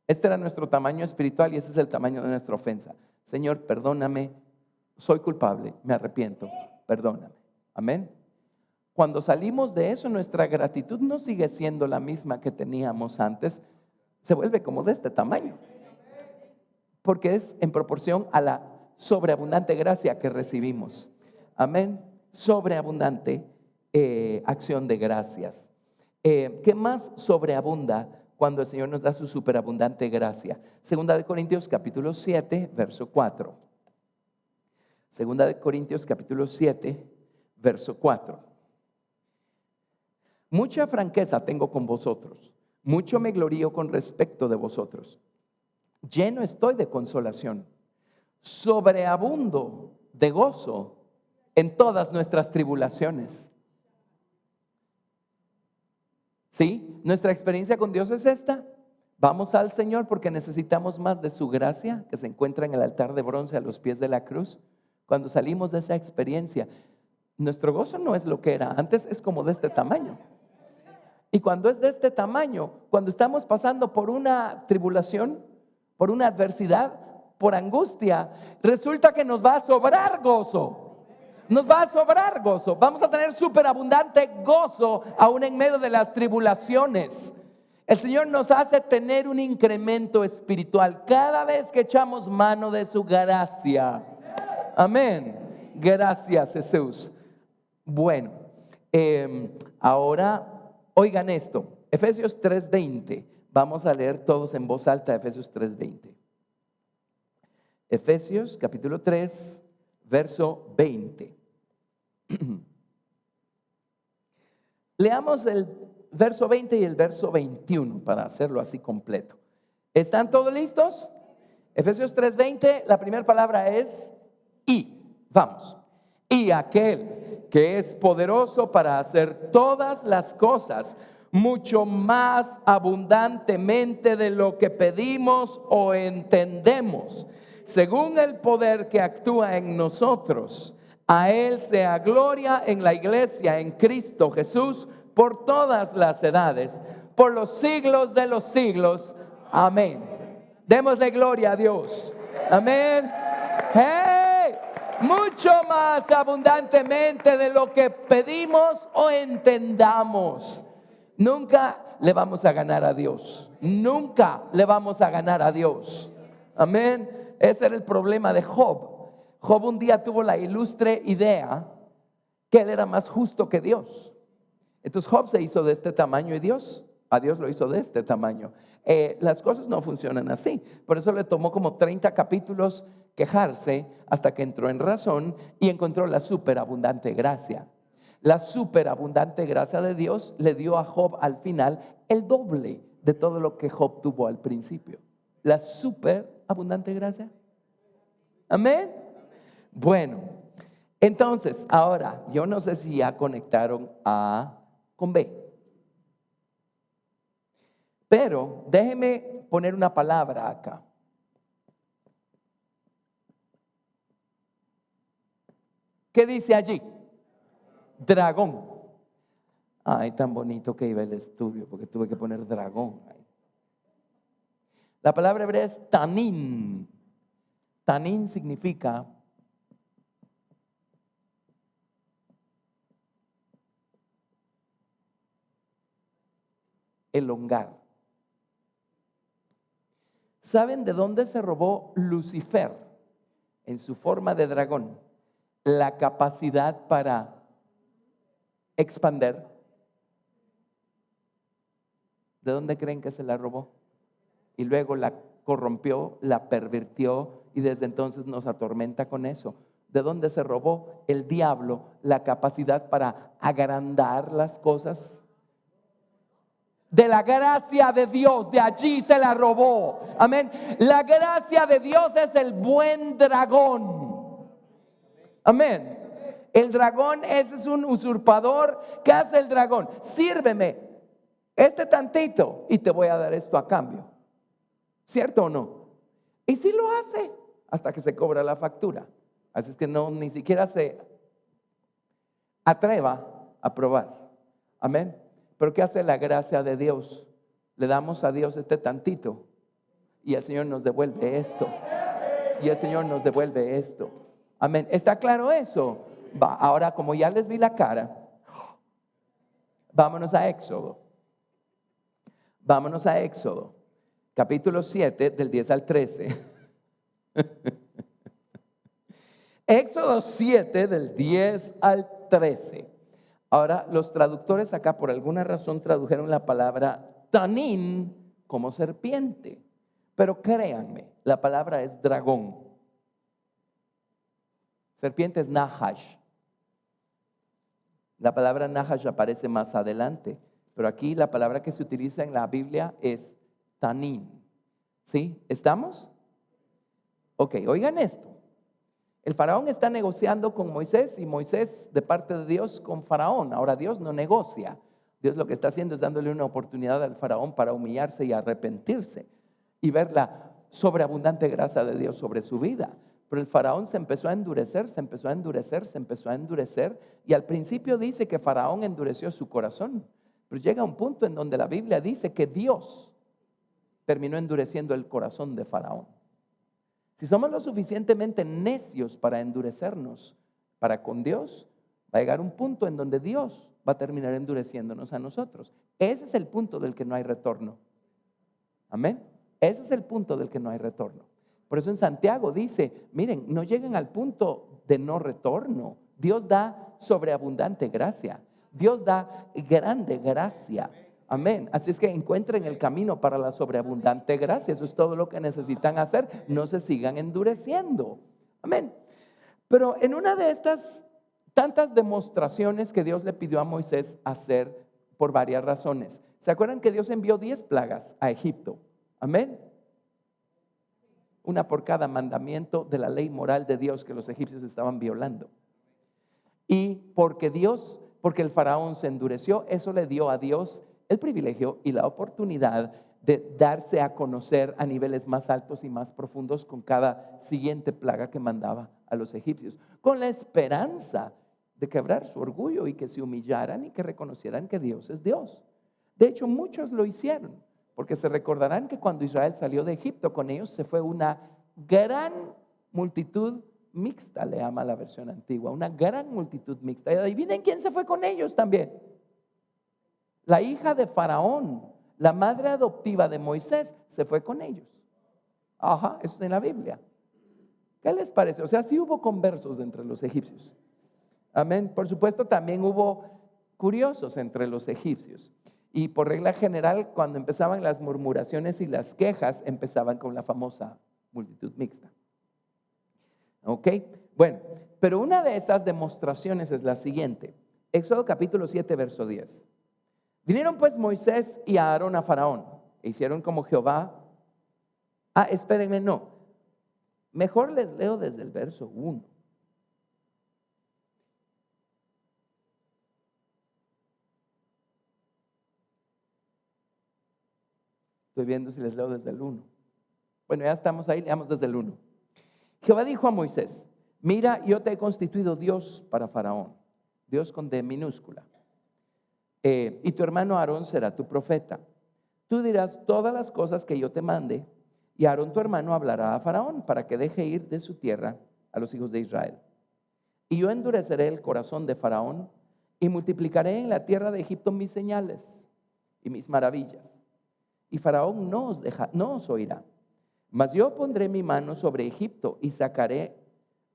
Este era nuestro tamaño espiritual y ese es el tamaño de nuestra ofensa. Señor, perdóname, soy culpable, me arrepiento, perdóname. Amén. Cuando salimos de eso, nuestra gratitud no sigue siendo la misma que teníamos antes, se vuelve como de este tamaño, porque es en proporción a la sobreabundante gracia que recibimos. Amén. Sobreabundante acción de gracias. ¿Qué más sobreabunda cuando el Señor nos da su superabundante gracia? 2 de Corintios capítulo 7, verso 4. 2 de Corintios capítulo 7, verso 4. Mucha franqueza tengo con vosotros, mucho me glorío con respecto de vosotros. Lleno estoy de consolación, sobreabundo de gozo en todas nuestras tribulaciones. ¿Sí? Nuestra experiencia con Dios es esta. Vamos al Señor porque necesitamos más de su gracia que se encuentra en el altar de bronce a los pies de la cruz. Cuando salimos de esa experiencia, nuestro gozo no es lo que era antes, es como de este tamaño. Y cuando es de este tamaño, cuando estamos pasando por una tribulación, por una adversidad, por angustia, resulta que nos va a sobrar gozo. Nos va a sobrar gozo. Vamos a tener superabundante gozo aún en medio de las tribulaciones. El Señor nos hace tener un incremento espiritual cada vez que echamos mano de su gracia. Amén. Gracias, Jesús. Bueno, ahora oigan esto. Efesios 3:20. Vamos a leer todos en voz alta Efesios 3:20. Efesios capítulo 3, verso 20. Leamos el verso 20 y el verso 21 para hacerlo así completo. ¿Están todos listos? Efesios 3:20, la primera palabra es y. Vamos. Y aquel que es poderoso para hacer todas las cosas mucho más abundantemente de lo que pedimos o entendemos, según el poder que actúa en nosotros. A Él sea gloria en la iglesia, en Cristo Jesús, por todas las edades, por los siglos de los siglos. Amén. Démosle gloria a Dios. Amén. ¡Hey! mucho más abundantemente de lo que pedimos o entendamos. Nunca le vamos a ganar a Dios. Nunca le vamos a ganar a Dios. Amén. Ese era el problema de Job. Job un día tuvo la ilustre idea que él era más justo que Dios. Entonces Job se hizo de este tamaño y a Dios lo hizo de este tamaño. Las cosas no funcionan así. Por eso le tomó como 30 capítulos quejarse hasta que entró en razón y encontró la superabundante gracia. La superabundante gracia de Dios le dio a Job al final el doble de todo lo que Job tuvo al principio. La superabundante gracia. Amén. Bueno, entonces ahora yo no sé si ya conectaron A con B. Pero déjeme poner una palabra acá. ¿Qué dice allí? Dragón. Ay, tan bonito que iba el estudio porque tuve que poner dragón ahí. La palabra hebrea es tanín. Tanín significa elongar. ¿Saben de dónde se robó Lucifer en su forma de dragón la capacidad para expander? ¿De dónde creen que se la robó? Y luego la corrompió, la pervirtió y desde entonces nos atormenta con eso. ¿De dónde se robó el diablo la capacidad para agrandar las cosas? De la gracia de Dios, de allí se la robó. Amén. La gracia de Dios es el buen dragón. Amén. El dragón, ese es un usurpador. ¿Qué hace el dragón? Sírveme este tantito y te voy a dar esto a cambio. ¿Cierto o no? Y sí lo hace hasta que se cobra la factura. Así es que no, ni siquiera se atreva a probar. Amén. Pero ¿qué hace la gracia de Dios? Le damos a Dios este tantito y el Señor nos devuelve esto. Y el Señor nos devuelve esto. Amén. ¿Está claro eso? Va, ahora como ya les vi la cara, vámonos a Éxodo. Vámonos a Éxodo, capítulo 7, del 10 al 13. Éxodo 7, del 10 al 13. Ahora, los traductores acá por alguna razón tradujeron la palabra tanín como serpiente. Pero créanme, la palabra es dragón. Serpiente es nahash. La palabra nahash aparece más adelante. Pero aquí la palabra que se utiliza en la Biblia es tanín. ¿Sí? ¿Estamos? Ok, oigan esto. El faraón está negociando con Moisés y Moisés de parte de Dios con faraón. Ahora Dios no negocia. Dios lo que está haciendo es dándole una oportunidad al faraón para humillarse y arrepentirse y ver la sobreabundante gracia de Dios sobre su vida. Pero el faraón se empezó a endurecer, se empezó a endurecer, se empezó a endurecer y al principio dice que faraón endureció su corazón. Pero llega un punto en donde la Biblia dice que Dios terminó endureciendo el corazón de faraón. Si somos lo suficientemente necios para endurecernos para con Dios, va a llegar un punto en donde Dios va a terminar endureciéndonos a nosotros. Ese es el punto del que no hay retorno. Amén. Ese es el punto del que no hay retorno. Por eso en Santiago dice, miren, no lleguen al punto de no retorno. Dios da sobreabundante gracia. Dios da grande gracia. Amén. Así es que encuentren el camino para la sobreabundante gracia. Eso es todo lo que necesitan hacer. No se sigan endureciendo. Amén. Pero en una de estas tantas demostraciones que Dios le pidió a Moisés hacer por varias razones. ¿Se acuerdan que Dios envió 10 plagas a Egipto? Amén. Una por cada mandamiento de la ley moral de Dios que los egipcios estaban violando. Y porque el faraón se endureció, eso le dio a Dios el privilegio y la oportunidad de darse a conocer a niveles más altos y más profundos con cada siguiente plaga que mandaba a los egipcios, con la esperanza de quebrar su orgullo y que se humillaran y que reconocieran que Dios es Dios. De hecho, muchos lo hicieron, porque se recordarán que cuando Israel salió de Egipto, con ellos se fue una gran multitud mixta, le llama la versión antigua, una gran multitud mixta. Y adivinen quién se fue con ellos también. La hija de Faraón, la madre adoptiva de Moisés, se fue con ellos. Ajá, eso es en la Biblia. ¿Qué les parece? O sea, sí hubo conversos entre los egipcios. Amén. Por supuesto, también hubo curiosos entre los egipcios. Y por regla general, cuando empezaban las murmuraciones y las quejas, empezaban con la famosa multitud mixta. ¿Ok? Bueno, pero una de esas demostraciones es la siguiente. Éxodo capítulo 7, verso 10. Vinieron pues Moisés y Aarón a Faraón e hicieron como Jehová. Espérenme, no. Mejor les leo desde el verso 1. Estoy viendo si les leo desde el 1. Bueno, ya estamos ahí, leamos desde el 1. Jehová dijo a Moisés: mira, yo te he constituido Dios para Faraón, Dios con D minúscula, y tu hermano Aarón será tu profeta. Tú dirás todas las cosas que yo te mande, y Aarón tu hermano hablará a Faraón para que deje ir de su tierra a los hijos de Israel. Y yo endureceré el corazón de Faraón y multiplicaré en la tierra de Egipto mis señales y mis maravillas. Y Faraón no os oirá. Mas yo pondré mi mano sobre Egipto y sacaré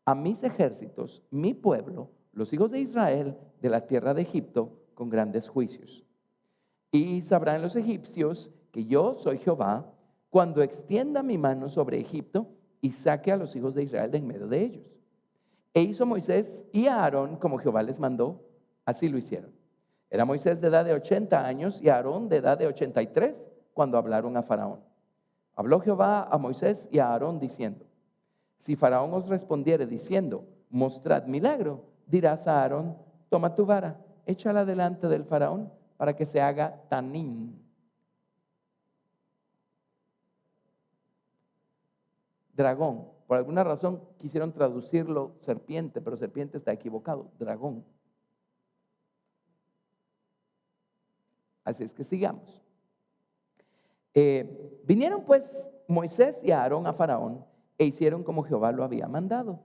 a mis ejércitos, mi pueblo, los hijos de Israel, de la tierra de Egipto con grandes juicios. Y sabrán los egipcios que yo soy Jehová cuando extienda mi mano sobre Egipto y saque a los hijos de Israel de en medio de ellos. E hizo Moisés y Aarón como Jehová les mandó, así lo hicieron. Era Moisés de edad de 80 años y Aarón de edad de 83 cuando hablaron a Faraón. Habló Jehová a Moisés y a Aarón diciendo: si Faraón os respondiere diciendo, mostrad milagro, dirás a Aarón: toma tu vara, échala delante del Faraón para que se haga tanín. Dragón. Por alguna razón quisieron traducirlo serpiente, pero serpiente está equivocado. Dragón. Así es que sigamos. Vinieron pues Moisés y Aarón a Faraón e hicieron como Jehová lo había mandado.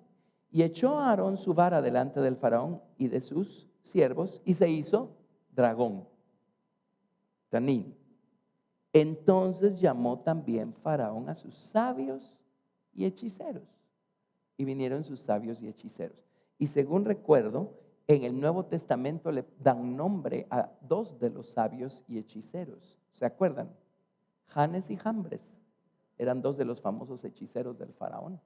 Y echó a Aarón su vara delante del Faraón y de sus siervos y se hizo dragón, tanín. Entonces llamó también Faraón a sus sabios y hechiceros. Y vinieron sus sabios y hechiceros. Y según recuerdo, en el Nuevo Testamento le dan nombre a dos de los sabios y hechiceros. ¿Se acuerdan? Janes y Jambres eran dos de los famosos hechiceros del faraón.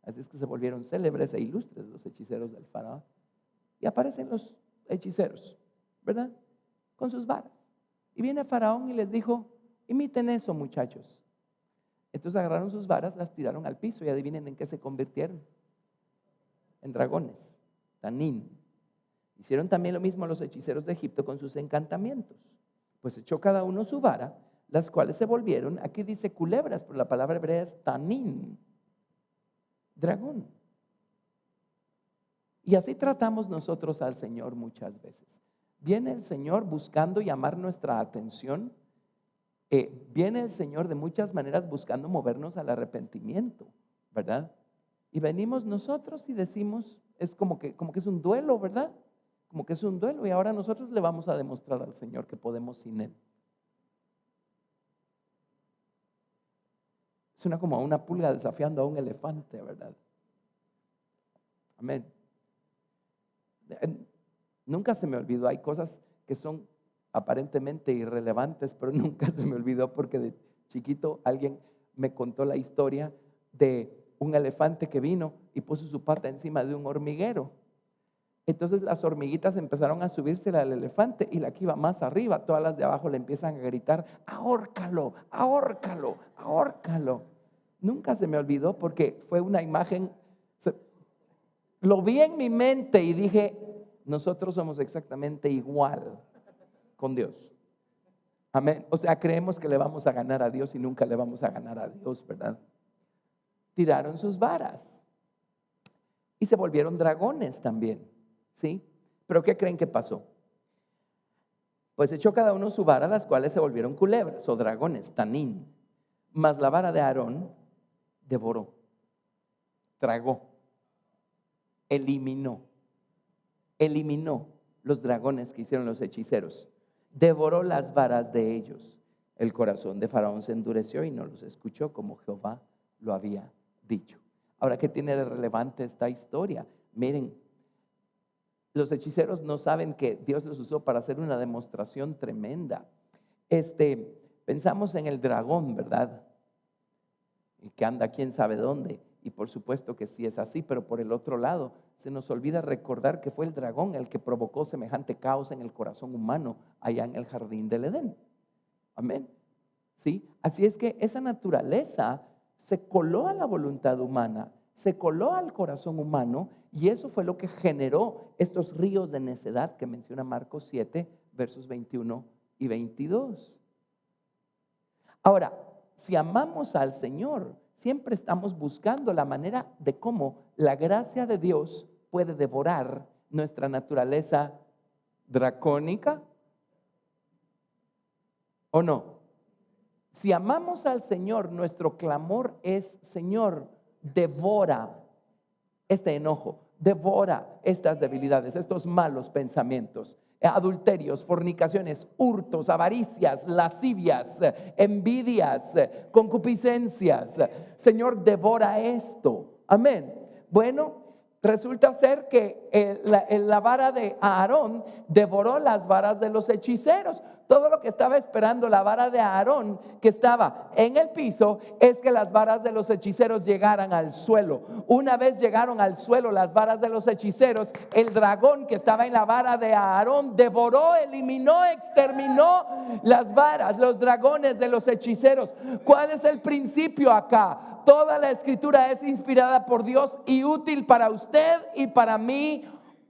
Así es que se volvieron célebres e ilustres los hechiceros del faraón. Y aparecen los hechiceros, ¿verdad? Con sus varas. Y viene Faraón y les dijo: imiten eso, muchachos. Entonces agarraron sus varas, las tiraron al piso y adivinen en qué se convirtieron. En dragones, tanín. Hicieron también lo mismo los hechiceros de Egipto con sus encantamientos. Pues echó cada uno su vara, las cuales se volvieron, aquí dice culebras, pero la palabra hebrea es tanín, dragón. Y así tratamos nosotros al Señor muchas veces. Viene el Señor buscando llamar nuestra atención. Viene el Señor de muchas maneras buscando movernos al arrepentimiento, ¿verdad? Y venimos nosotros y decimos, es como que es un duelo, ¿verdad? Como que es un duelo, y ahora nosotros le vamos a demostrar al Señor que podemos sin Él. Suena como a una pulga desafiando a un elefante, ¿verdad? Amén. Nunca se me olvidó, hay cosas que son aparentemente irrelevantes, pero nunca se me olvidó porque de chiquito alguien me contó la historia de un elefante que vino y puso su pata encima de un hormiguero. Entonces las hormiguitas empezaron a subirse al elefante y la que iba más arriba, todas las de abajo le empiezan a gritar: ahórcalo, ahórcalo, ahórcalo. Nunca se me olvidó porque fue una imagen, lo vi en mi mente y dije: nosotros somos exactamente igual con Dios. Amén. O sea, creemos que le vamos a ganar a Dios y nunca le vamos a ganar a Dios, ¿verdad? Tiraron sus varas y se volvieron dragones también, ¿sí? Pero ¿qué creen que pasó? Pues echó cada uno su vara, las cuales se volvieron culebras o dragones, tanín. Mas la vara de Aarón devoró, tragó. eliminó los dragones que hicieron los hechiceros, devoró las varas de ellos. El corazón de Faraón se endureció y no los escuchó como Jehová lo había dicho. Ahora, ¿qué tiene de relevante esta historia? Miren, los hechiceros no saben que Dios los usó para hacer una demostración tremenda. Pensamos en el dragón, ¿verdad? Y que anda quién sabe dónde. Y por supuesto que sí es así, pero por el otro lado se nos olvida recordar que fue el dragón el que provocó semejante caos en el corazón humano allá en el jardín del Edén. Amén. ¿Sí? Así es que esa naturaleza se coló a la voluntad humana, se coló al corazón humano, y eso fue lo que generó estos ríos de necedad que menciona Marcos 7, versos 21 y 22. Ahora, si amamos al Señor, siempre estamos buscando la manera de cómo la gracia de Dios puede devorar nuestra naturaleza dracónica, ¿o no? Si amamos al Señor, nuestro clamor es: Señor, devora este enojo, devora estas debilidades, estos malos pensamientos, adulterios, fornicaciones, hurtos, avaricias, lascivias, envidias, concupiscencias. Señor, devora esto. Amén. Bueno, resulta ser que la vara de Aarón devoró las varas de los hechiceros. Todo lo que estaba esperando la vara de Aarón, que estaba en el piso, es que las varas de los hechiceros llegaran al suelo. Una vez llegaron al suelo las varas de los hechiceros, el dragón que estaba en la vara de Aarón devoró, eliminó, exterminó las varas, los dragones de los hechiceros. ¿Cuál es el principio acá? Toda la escritura es inspirada por Dios y útil para usted y para mí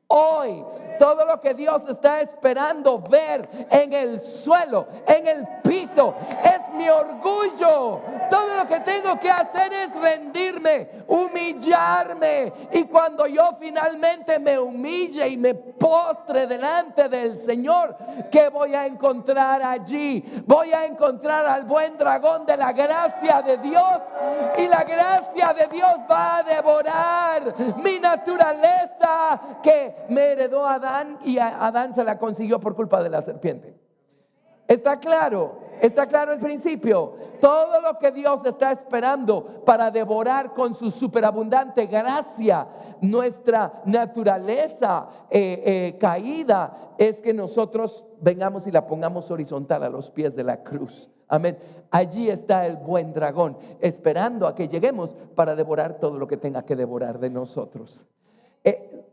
hoy. Todo lo que Dios está esperando ver en el suelo, en el piso, es mi orgullo. Todo lo que tengo que hacer es rendirme, humillarme. Y cuando yo finalmente me humille y me postre delante del Señor, ¿qué voy a encontrar allí? Voy a encontrar al buen dragón de la gracia de Dios. Y la gracia de Dios va a devorar mi naturaleza que me heredó Adán, y a Adán se la consiguió por culpa de la serpiente. ¿Está claro? ¿Está claro el principio? Todo lo que Dios está esperando para devorar con su superabundante gracia nuestra naturaleza caída es que nosotros vengamos y la pongamos horizontal a los pies de la cruz. Amén. Allí está el buen dragón esperando a que lleguemos para devorar todo lo que tenga que devorar de nosotros.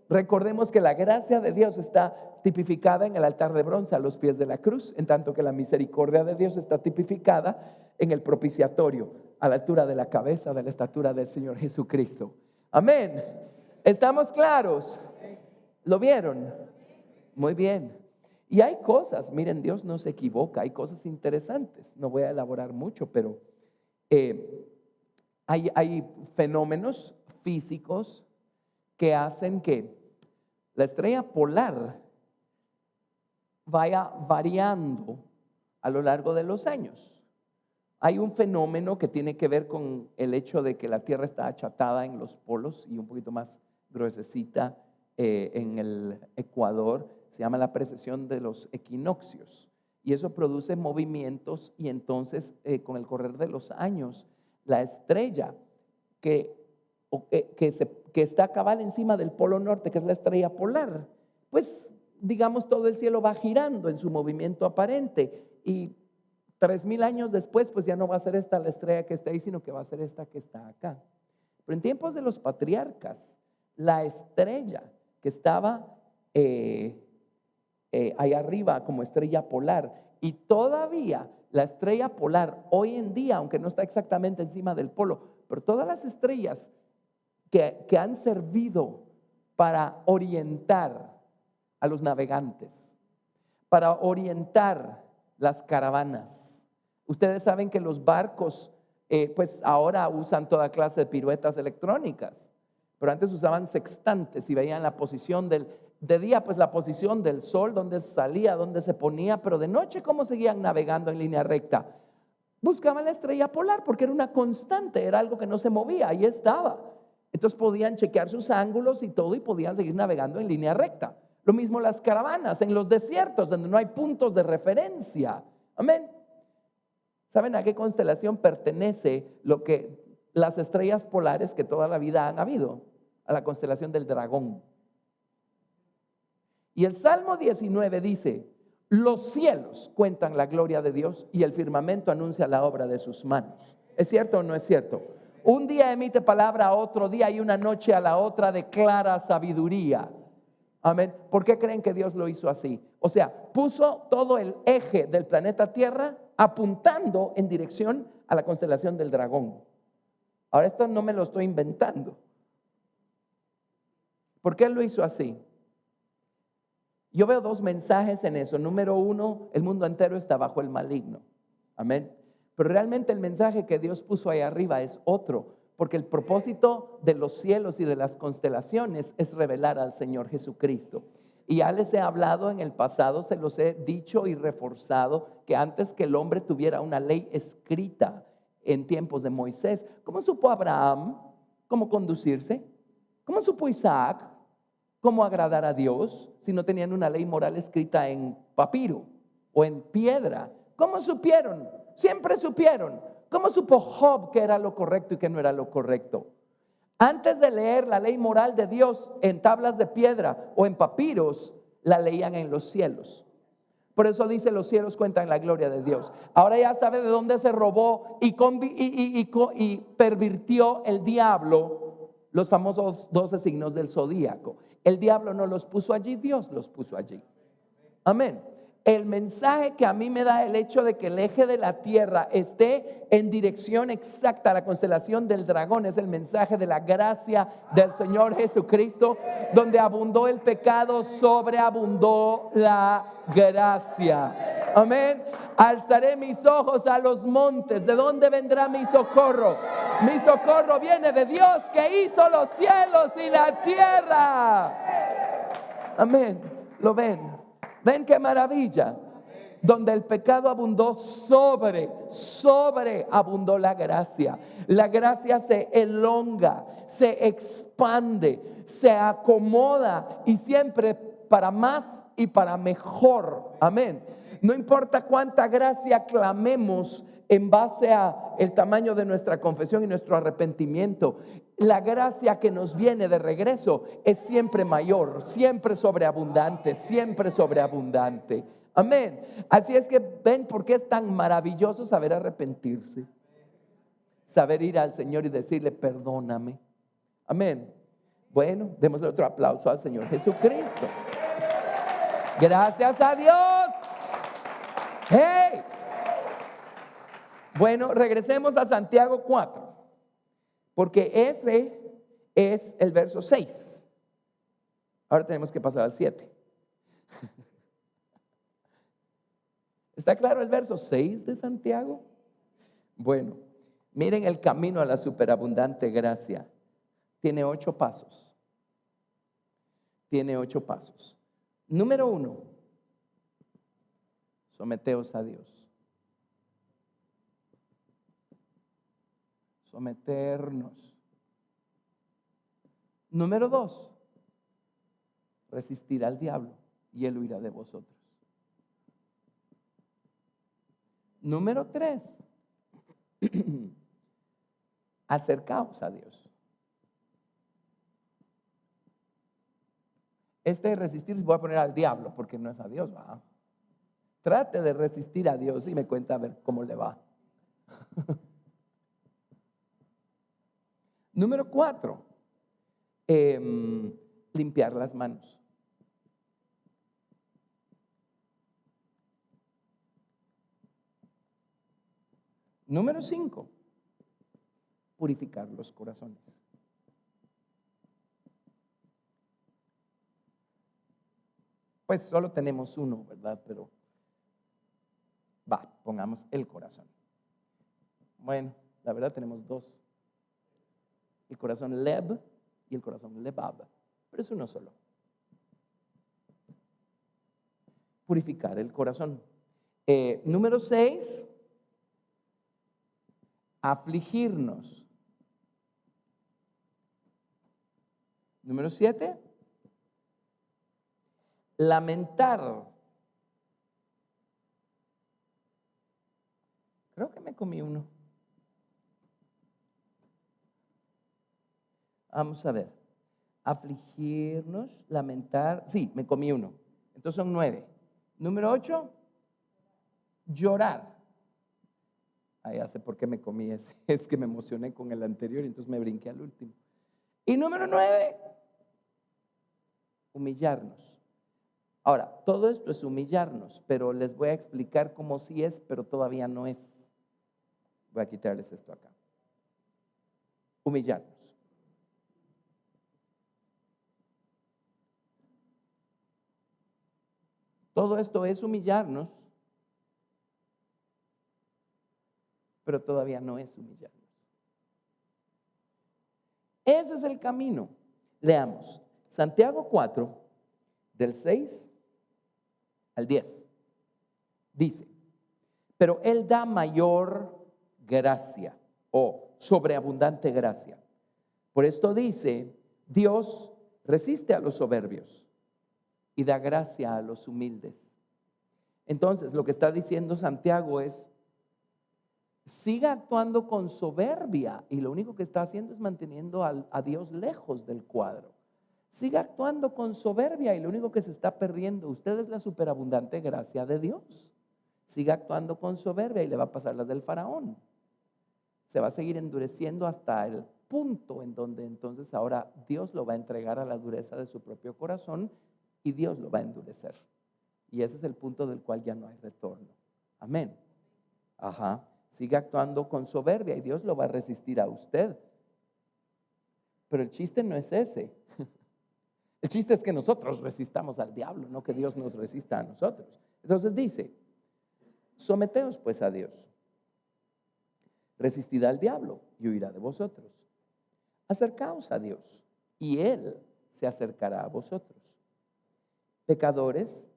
Recordemos que la gracia de Dios está tipificada en el altar de bronce a los pies de la cruz, en tanto que la misericordia de Dios está tipificada en el propiciatorio, a la altura de la cabeza, de la estatura del Señor Jesucristo. Amén. ¿Estamos claros? ¿Lo vieron? Muy bien. Y hay cosas, miren, Dios no se equivoca, hay cosas interesantes. No voy a elaborar mucho, pero hay fenómenos físicos que hacen que la estrella polar vaya variando a lo largo de los años. Hay un fenómeno que tiene que ver con el hecho de que la Tierra está achatada en los polos y un poquito más gruesecita en el ecuador. Se llama la precesión de los equinoccios, y eso produce movimientos, y entonces con el correr de los años la estrella que está cabal encima del polo norte, que es la estrella polar, pues digamos todo el cielo va girando en su movimiento aparente, y 3000 años después pues ya no va a ser esta la estrella que está ahí, sino que va a ser esta que está acá. Pero en tiempos de los patriarcas, la estrella que estaba ahí arriba como estrella polar, y todavía la estrella polar hoy en día, aunque no está exactamente encima del polo, pero todas las estrellas que han servido para orientar a los navegantes, para orientar las caravanas. Ustedes saben que los barcos pues ahora usan toda clase de piruetas electrónicas, pero antes usaban sextantes y veían la posición de día, pues la posición del sol, dónde salía, dónde se ponía, pero de noche cómo seguían navegando en línea recta. Buscaban la estrella polar porque era una constante, era algo que no se movía, ahí estaba. Entonces podían chequear sus ángulos y todo y podían seguir navegando en línea recta. Lo mismo las caravanas en los desiertos donde no hay puntos de referencia. Amén. ¿Saben a qué constelación pertenece las estrellas polares que toda la vida han habido? A la constelación del dragón. Y el Salmo 19 dice: los cielos cuentan la gloria de Dios y el firmamento anuncia la obra de sus manos. ¿Es cierto o no es cierto? Un día emite palabra a otro día y una noche a la otra declara sabiduría. Amén. ¿Por qué creen que Dios lo hizo así? O sea, puso todo el eje del planeta Tierra apuntando en dirección a la constelación del dragón. Ahora, esto no me lo estoy inventando. ¿Por qué lo hizo así? Yo veo dos mensajes en eso. Número uno, el mundo entero está bajo el maligno. Amén. Pero realmente el mensaje que Dios puso ahí arriba es otro, porque el propósito de los cielos y de las constelaciones es revelar al Señor Jesucristo. Y ya les he hablado en el pasado, se los he dicho y reforzado, que antes que el hombre tuviera una ley escrita en tiempos de Moisés, ¿cómo supo Abraham cómo conducirse? ¿Cómo supo Isaac cómo agradar a Dios si no tenían una ley moral escrita en papiro o en piedra? ¿Cómo supieron? Siempre supieron. ¿Cómo supo Job que era lo correcto y que no era lo correcto? Antes de leer la ley moral de Dios en tablas de piedra o en papiros, la leían en los cielos. Por eso dice: los cielos cuentan la gloria de Dios. Ahora ya sabe de dónde se robó y pervirtió el diablo los famosos 12 signos del zodíaco. El diablo no los puso allí, Dios los puso allí. Amén. El mensaje que a mí me da el hecho de que el eje de la tierra esté en dirección exacta a la constelación del dragón es el mensaje de la gracia del Señor Jesucristo. Donde abundó el pecado, sobreabundó la gracia. Amén. Alzaré mis ojos a los montes. ¿De dónde vendrá mi socorro? Mi socorro viene de Dios, que hizo los cielos y la tierra. Amén. ¿Lo ven? ¿Ven qué maravilla? Donde el pecado abundó, sobreabundó la gracia. La gracia se elonga, se expande, se acomoda y siempre para más y para mejor. Amén. No importa cuánta gracia clamemos en base a el tamaño de nuestra confesión y nuestro arrepentimiento, la gracia que nos viene de regreso es siempre mayor, siempre sobreabundante, siempre sobreabundante. Amén. Así es que ven por qué es tan maravilloso saber arrepentirse, saber ir al Señor y decirle: perdóname. Amén. Bueno, démosle otro aplauso al Señor Jesucristo. Gracias a Dios. Hey. Bueno, regresemos a Santiago 4, porque ese es el verso 6. Ahora tenemos que pasar al 7. ¿Está claro el verso 6 de Santiago? Bueno, miren el camino a la superabundante gracia. Tiene 8 pasos. Tiene 8 pasos. Número 1, someteos a Dios. Someternos. Número 2, resistir al diablo y él huirá de vosotros. Número 3, acercaos a Dios. Resistir, voy a poner al diablo porque no es a Dios, ¿va? Trate de resistir a Dios y me cuenta a ver cómo le va. Número 4, limpiar las manos. Número 5, purificar los corazones. Pues solo tenemos uno, ¿verdad? Pero pongamos el corazón. Bueno, la verdad tenemos 2. El corazón Leb y el corazón Lebab, pero es uno solo. Purificar el corazón. Número 6, afligirnos. Número 7, lamentar. Creo que me comí uno. Vamos a ver. Afligirnos, lamentar. Sí, me comí uno. Entonces son 9. Número 8, llorar. Ahí ya sé por qué me comí ese. Es que me emocioné con el anterior y entonces me brinqué al último. Y número 9, humillarnos. Ahora, todo esto es humillarnos, pero les voy a explicar cómo sí es, pero todavía no es. Voy a quitarles esto acá. Humillarnos. Todo esto es humillarnos, pero todavía no es humillarnos. Ese es el camino. Leamos Santiago 4, del 6 al 10. Dice, pero Él da mayor gracia o sobreabundante gracia. Por esto dice, Dios resiste a los soberbios y da gracia a los humildes. Entonces, lo que está diciendo Santiago es, siga actuando con soberbia y lo único que está haciendo es manteniendo a Dios lejos del cuadro. Siga actuando con soberbia y lo único que se está perdiendo usted es la superabundante gracia de Dios. Siga actuando con soberbia y le va a pasar las del faraón. Se va a seguir endureciendo hasta el punto en donde entonces ahora Dios lo va a entregar a la dureza de su propio corazón y Dios lo va a endurecer. Y ese es el punto del cual ya no hay retorno. Amén. Ajá. Sigue actuando con soberbia y Dios lo va a resistir a usted. Pero el chiste no es ese. El chiste es que nosotros resistamos al diablo, no que Dios nos resista a nosotros. Entonces dice, someteos pues a Dios. Resistid al diablo y huirá de vosotros. Acercaos a Dios y Él se acercará a vosotros. Pecadores,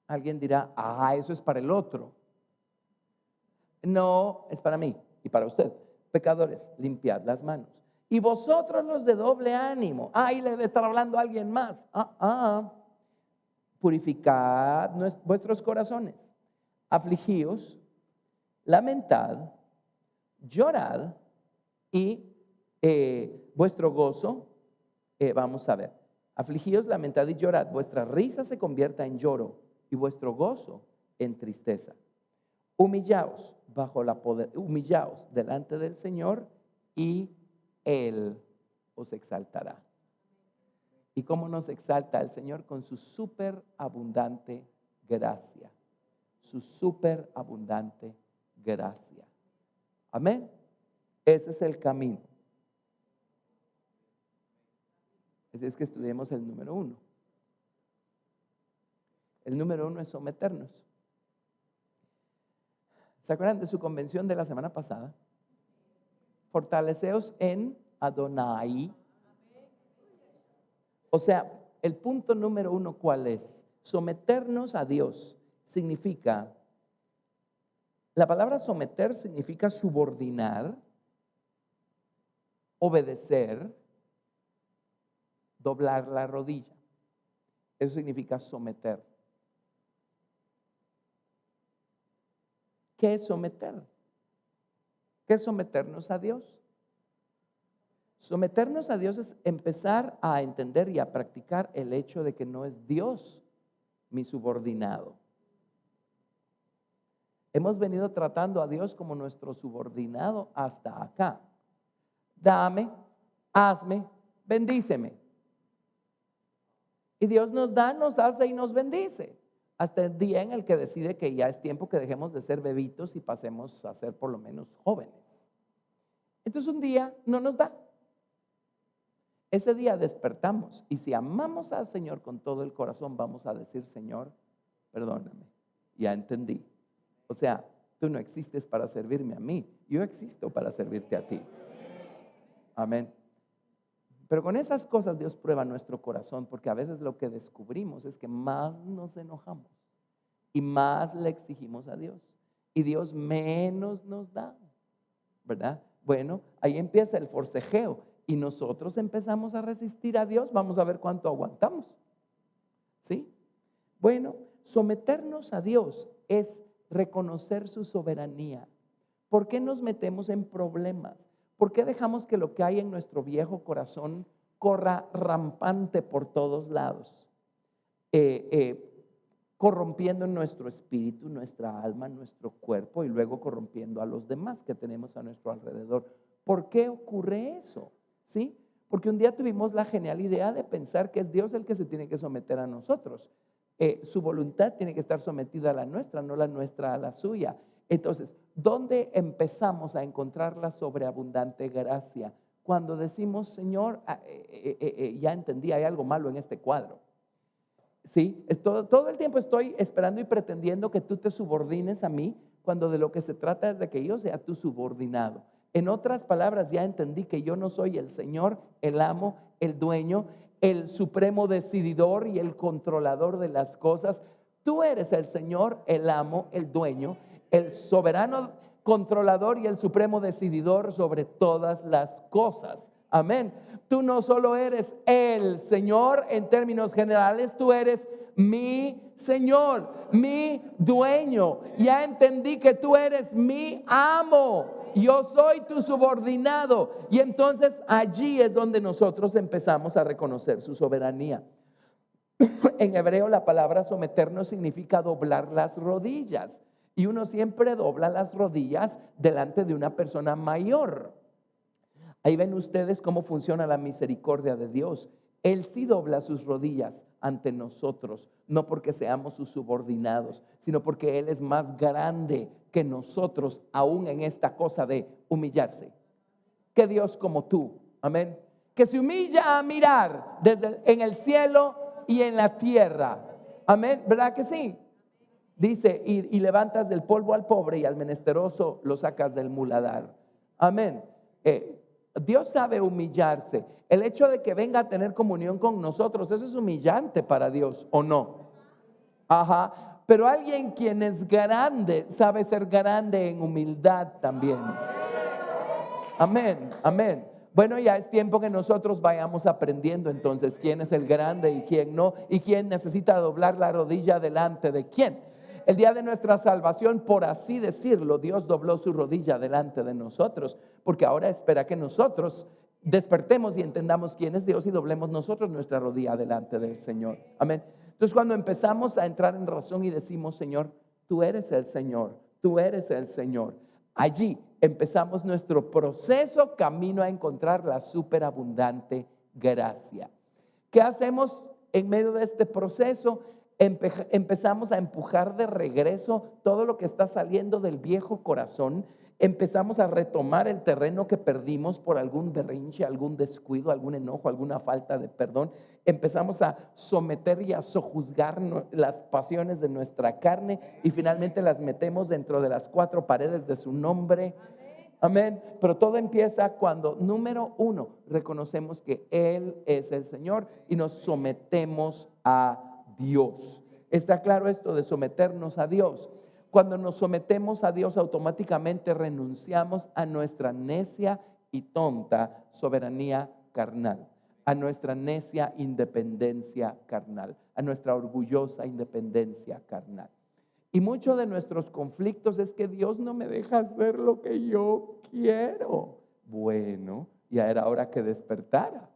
alguien dirá, eso es para el otro. No, es para mí y para usted. Pecadores, limpiad las manos. Y vosotros los de doble ánimo. Ahí le debe estar hablando a alguien más. Purificad vuestros corazones. Afligíos, lamentad, llorad y vuestro gozo, vamos a ver. Afligíos, lamentad y llorad. Vuestra risa se convierta en lloro y vuestro gozo en tristeza. Humillaos humillaos delante del Señor y Él os exaltará. ¿Y cómo nos exalta el Señor? Con su superabundante gracia. Su superabundante gracia. Amén. Ese es el camino. Así es que estudiemos el número 1. El número 1 es someternos. ¿Se acuerdan de su convención de la semana pasada? Fortaleceos en Adonai. O sea, el punto número 1, ¿cuál es? Someternos a Dios significa, la palabra someter significa subordinar, obedecer, doblar la rodilla. Eso significa someter. ¿Qué es someter? ¿Qué es someternos a Dios? Someternos a Dios es empezar a entender y a practicar el hecho de que no es Dios mi subordinado. Hemos venido tratando a Dios como nuestro subordinado hasta acá. Dame, hazme, bendíceme. Y Dios nos da, nos hace y nos bendice. Hasta el día en el que decide que ya es tiempo que dejemos de ser bebitos y pasemos a ser por lo menos jóvenes. Entonces un día no nos da. Ese día despertamos y si amamos al Señor con todo el corazón, vamos a decir, Señor, perdóname, ya entendí. O sea, tú no existes para servirme a mí, yo existo para servirte a ti. Amén. Pero con esas cosas Dios prueba nuestro corazón, porque a veces lo que descubrimos es que más nos enojamos y más le exigimos a Dios y Dios menos nos da, ¿verdad? Bueno, ahí empieza el forcejeo y nosotros empezamos a resistir a Dios, vamos a ver cuánto aguantamos. ¿Sí? Bueno, someternos a Dios es reconocer su soberanía. ¿Por qué nos metemos en problemas? ¿Por qué dejamos que lo que hay en nuestro viejo corazón corra rampante por todos lados? Corrompiendo nuestro espíritu, nuestra alma, nuestro cuerpo y luego corrompiendo a los demás que tenemos a nuestro alrededor. ¿Por qué ocurre eso? ¿Sí? Porque un día tuvimos la genial idea de pensar que es Dios el que se tiene que someter a nosotros. Su voluntad tiene que estar sometida a la nuestra, no la nuestra a la suya. Entonces, ¿dónde empezamos a encontrar la sobreabundante gracia? Cuando decimos, Señor, ya entendí, hay algo malo en este cuadro. Sí, todo el tiempo estoy esperando y pretendiendo que tú te subordines a mí, cuando de lo que se trata es de que yo sea tu subordinado. En otras palabras, ya entendí que yo no soy el Señor, el amo, el dueño, el supremo decididor y el controlador de las cosas. Tú eres el Señor, el amo, el dueño, el soberano controlador y el supremo decididor sobre todas las cosas. Amén. Tú no solo eres el Señor en términos generales, tú eres mi Señor, mi dueño. Ya entendí que tú eres mi amo. Yo soy tu subordinado. Y entonces allí es donde nosotros empezamos a reconocer su soberanía. En hebreo la palabra someternos significa doblar las rodillas. Y uno siempre dobla las rodillas delante de una persona mayor. Ahí ven ustedes cómo funciona la misericordia de Dios. Él sí dobla sus rodillas ante nosotros, no porque seamos sus subordinados, sino porque Él es más grande que nosotros, aún en esta cosa de humillarse. Que Dios como tú, amén, que se humilla a mirar en el cielo y en la tierra, amén, ¿verdad que sí? Dice, y levantas del polvo al pobre y al menesteroso lo sacas del muladar, amén. Dios sabe humillarse. El hecho de que venga a tener comunión con nosotros, eso es humillante para Dios, ¿o no? Ajá. Pero alguien quien es grande sabe ser grande en humildad también. Amén, amén. Bueno, ya es tiempo que nosotros vayamos aprendiendo entonces quién es el grande y quién no, y quién necesita doblar la rodilla delante de quién. El día de nuestra salvación, por así decirlo, Dios dobló su rodilla delante de nosotros, porque ahora espera que nosotros despertemos y entendamos quién es Dios y doblemos nosotros nuestra rodilla delante del Señor. Amén. Entonces, cuando empezamos a entrar en razón y decimos, Señor, tú eres el Señor, tú eres el Señor, allí empezamos nuestro proceso camino a encontrar la superabundante gracia. ¿Qué hacemos en medio de este proceso? Empezamos a empujar de regreso todo lo que está saliendo del viejo corazón. Empezamos a retomar el terreno que perdimos por algún berrinche, algún descuido, algún enojo, alguna falta de perdón. Empezamos a someter y a sojuzgar las pasiones de nuestra carne y finalmente las metemos dentro de las cuatro paredes de su nombre. Amén. Pero todo empieza cuando, número uno, reconocemos que Él es el Señor y nos sometemos a Dios. ¿Está claro esto de someternos a Dios? Cuando nos sometemos a Dios, automáticamente renunciamos a nuestra necia y tonta soberanía carnal, a nuestra necia independencia carnal, a nuestra orgullosa independencia carnal. Y muchos de nuestros conflictos es que Dios no me deja hacer lo que yo quiero. Bueno, ya era hora que despertara.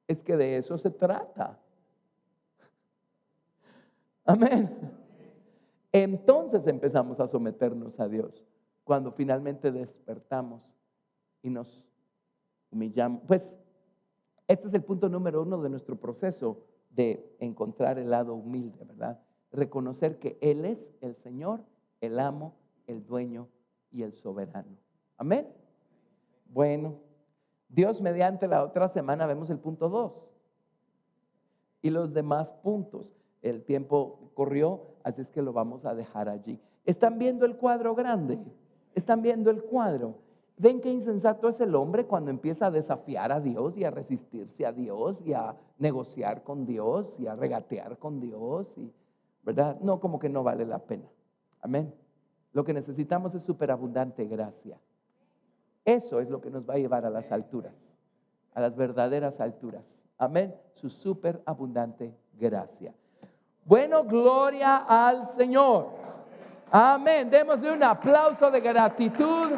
Es que de eso se trata. Amén. Entonces empezamos a someternos a Dios. Cuando finalmente despertamos y nos humillamos. Pues este es el punto número uno de nuestro proceso de encontrar el lado humilde, ¿verdad? Reconocer que Él es el Señor, el amo, el dueño y el soberano. Amén. Bueno, Dios mediante la otra semana vemos el punto 2 y los demás puntos. El tiempo corrió, así es que lo vamos a dejar allí. ¿Están viendo el cuadro grande? ¿Están viendo el cuadro? ¿Ven qué insensato es el hombre cuando empieza a desafiar a Dios y a resistirse a Dios y a negociar con Dios y a regatear con Dios? ¿Verdad? No, como que no vale la pena. Amén. Lo que necesitamos es superabundante gracia. Eso es lo que nos va a llevar a las alturas. a las verdaderas alturas. Amén. Su superabundante gracia. Bueno, gloria al Señor. Amén. Démosle un aplauso de gratitud.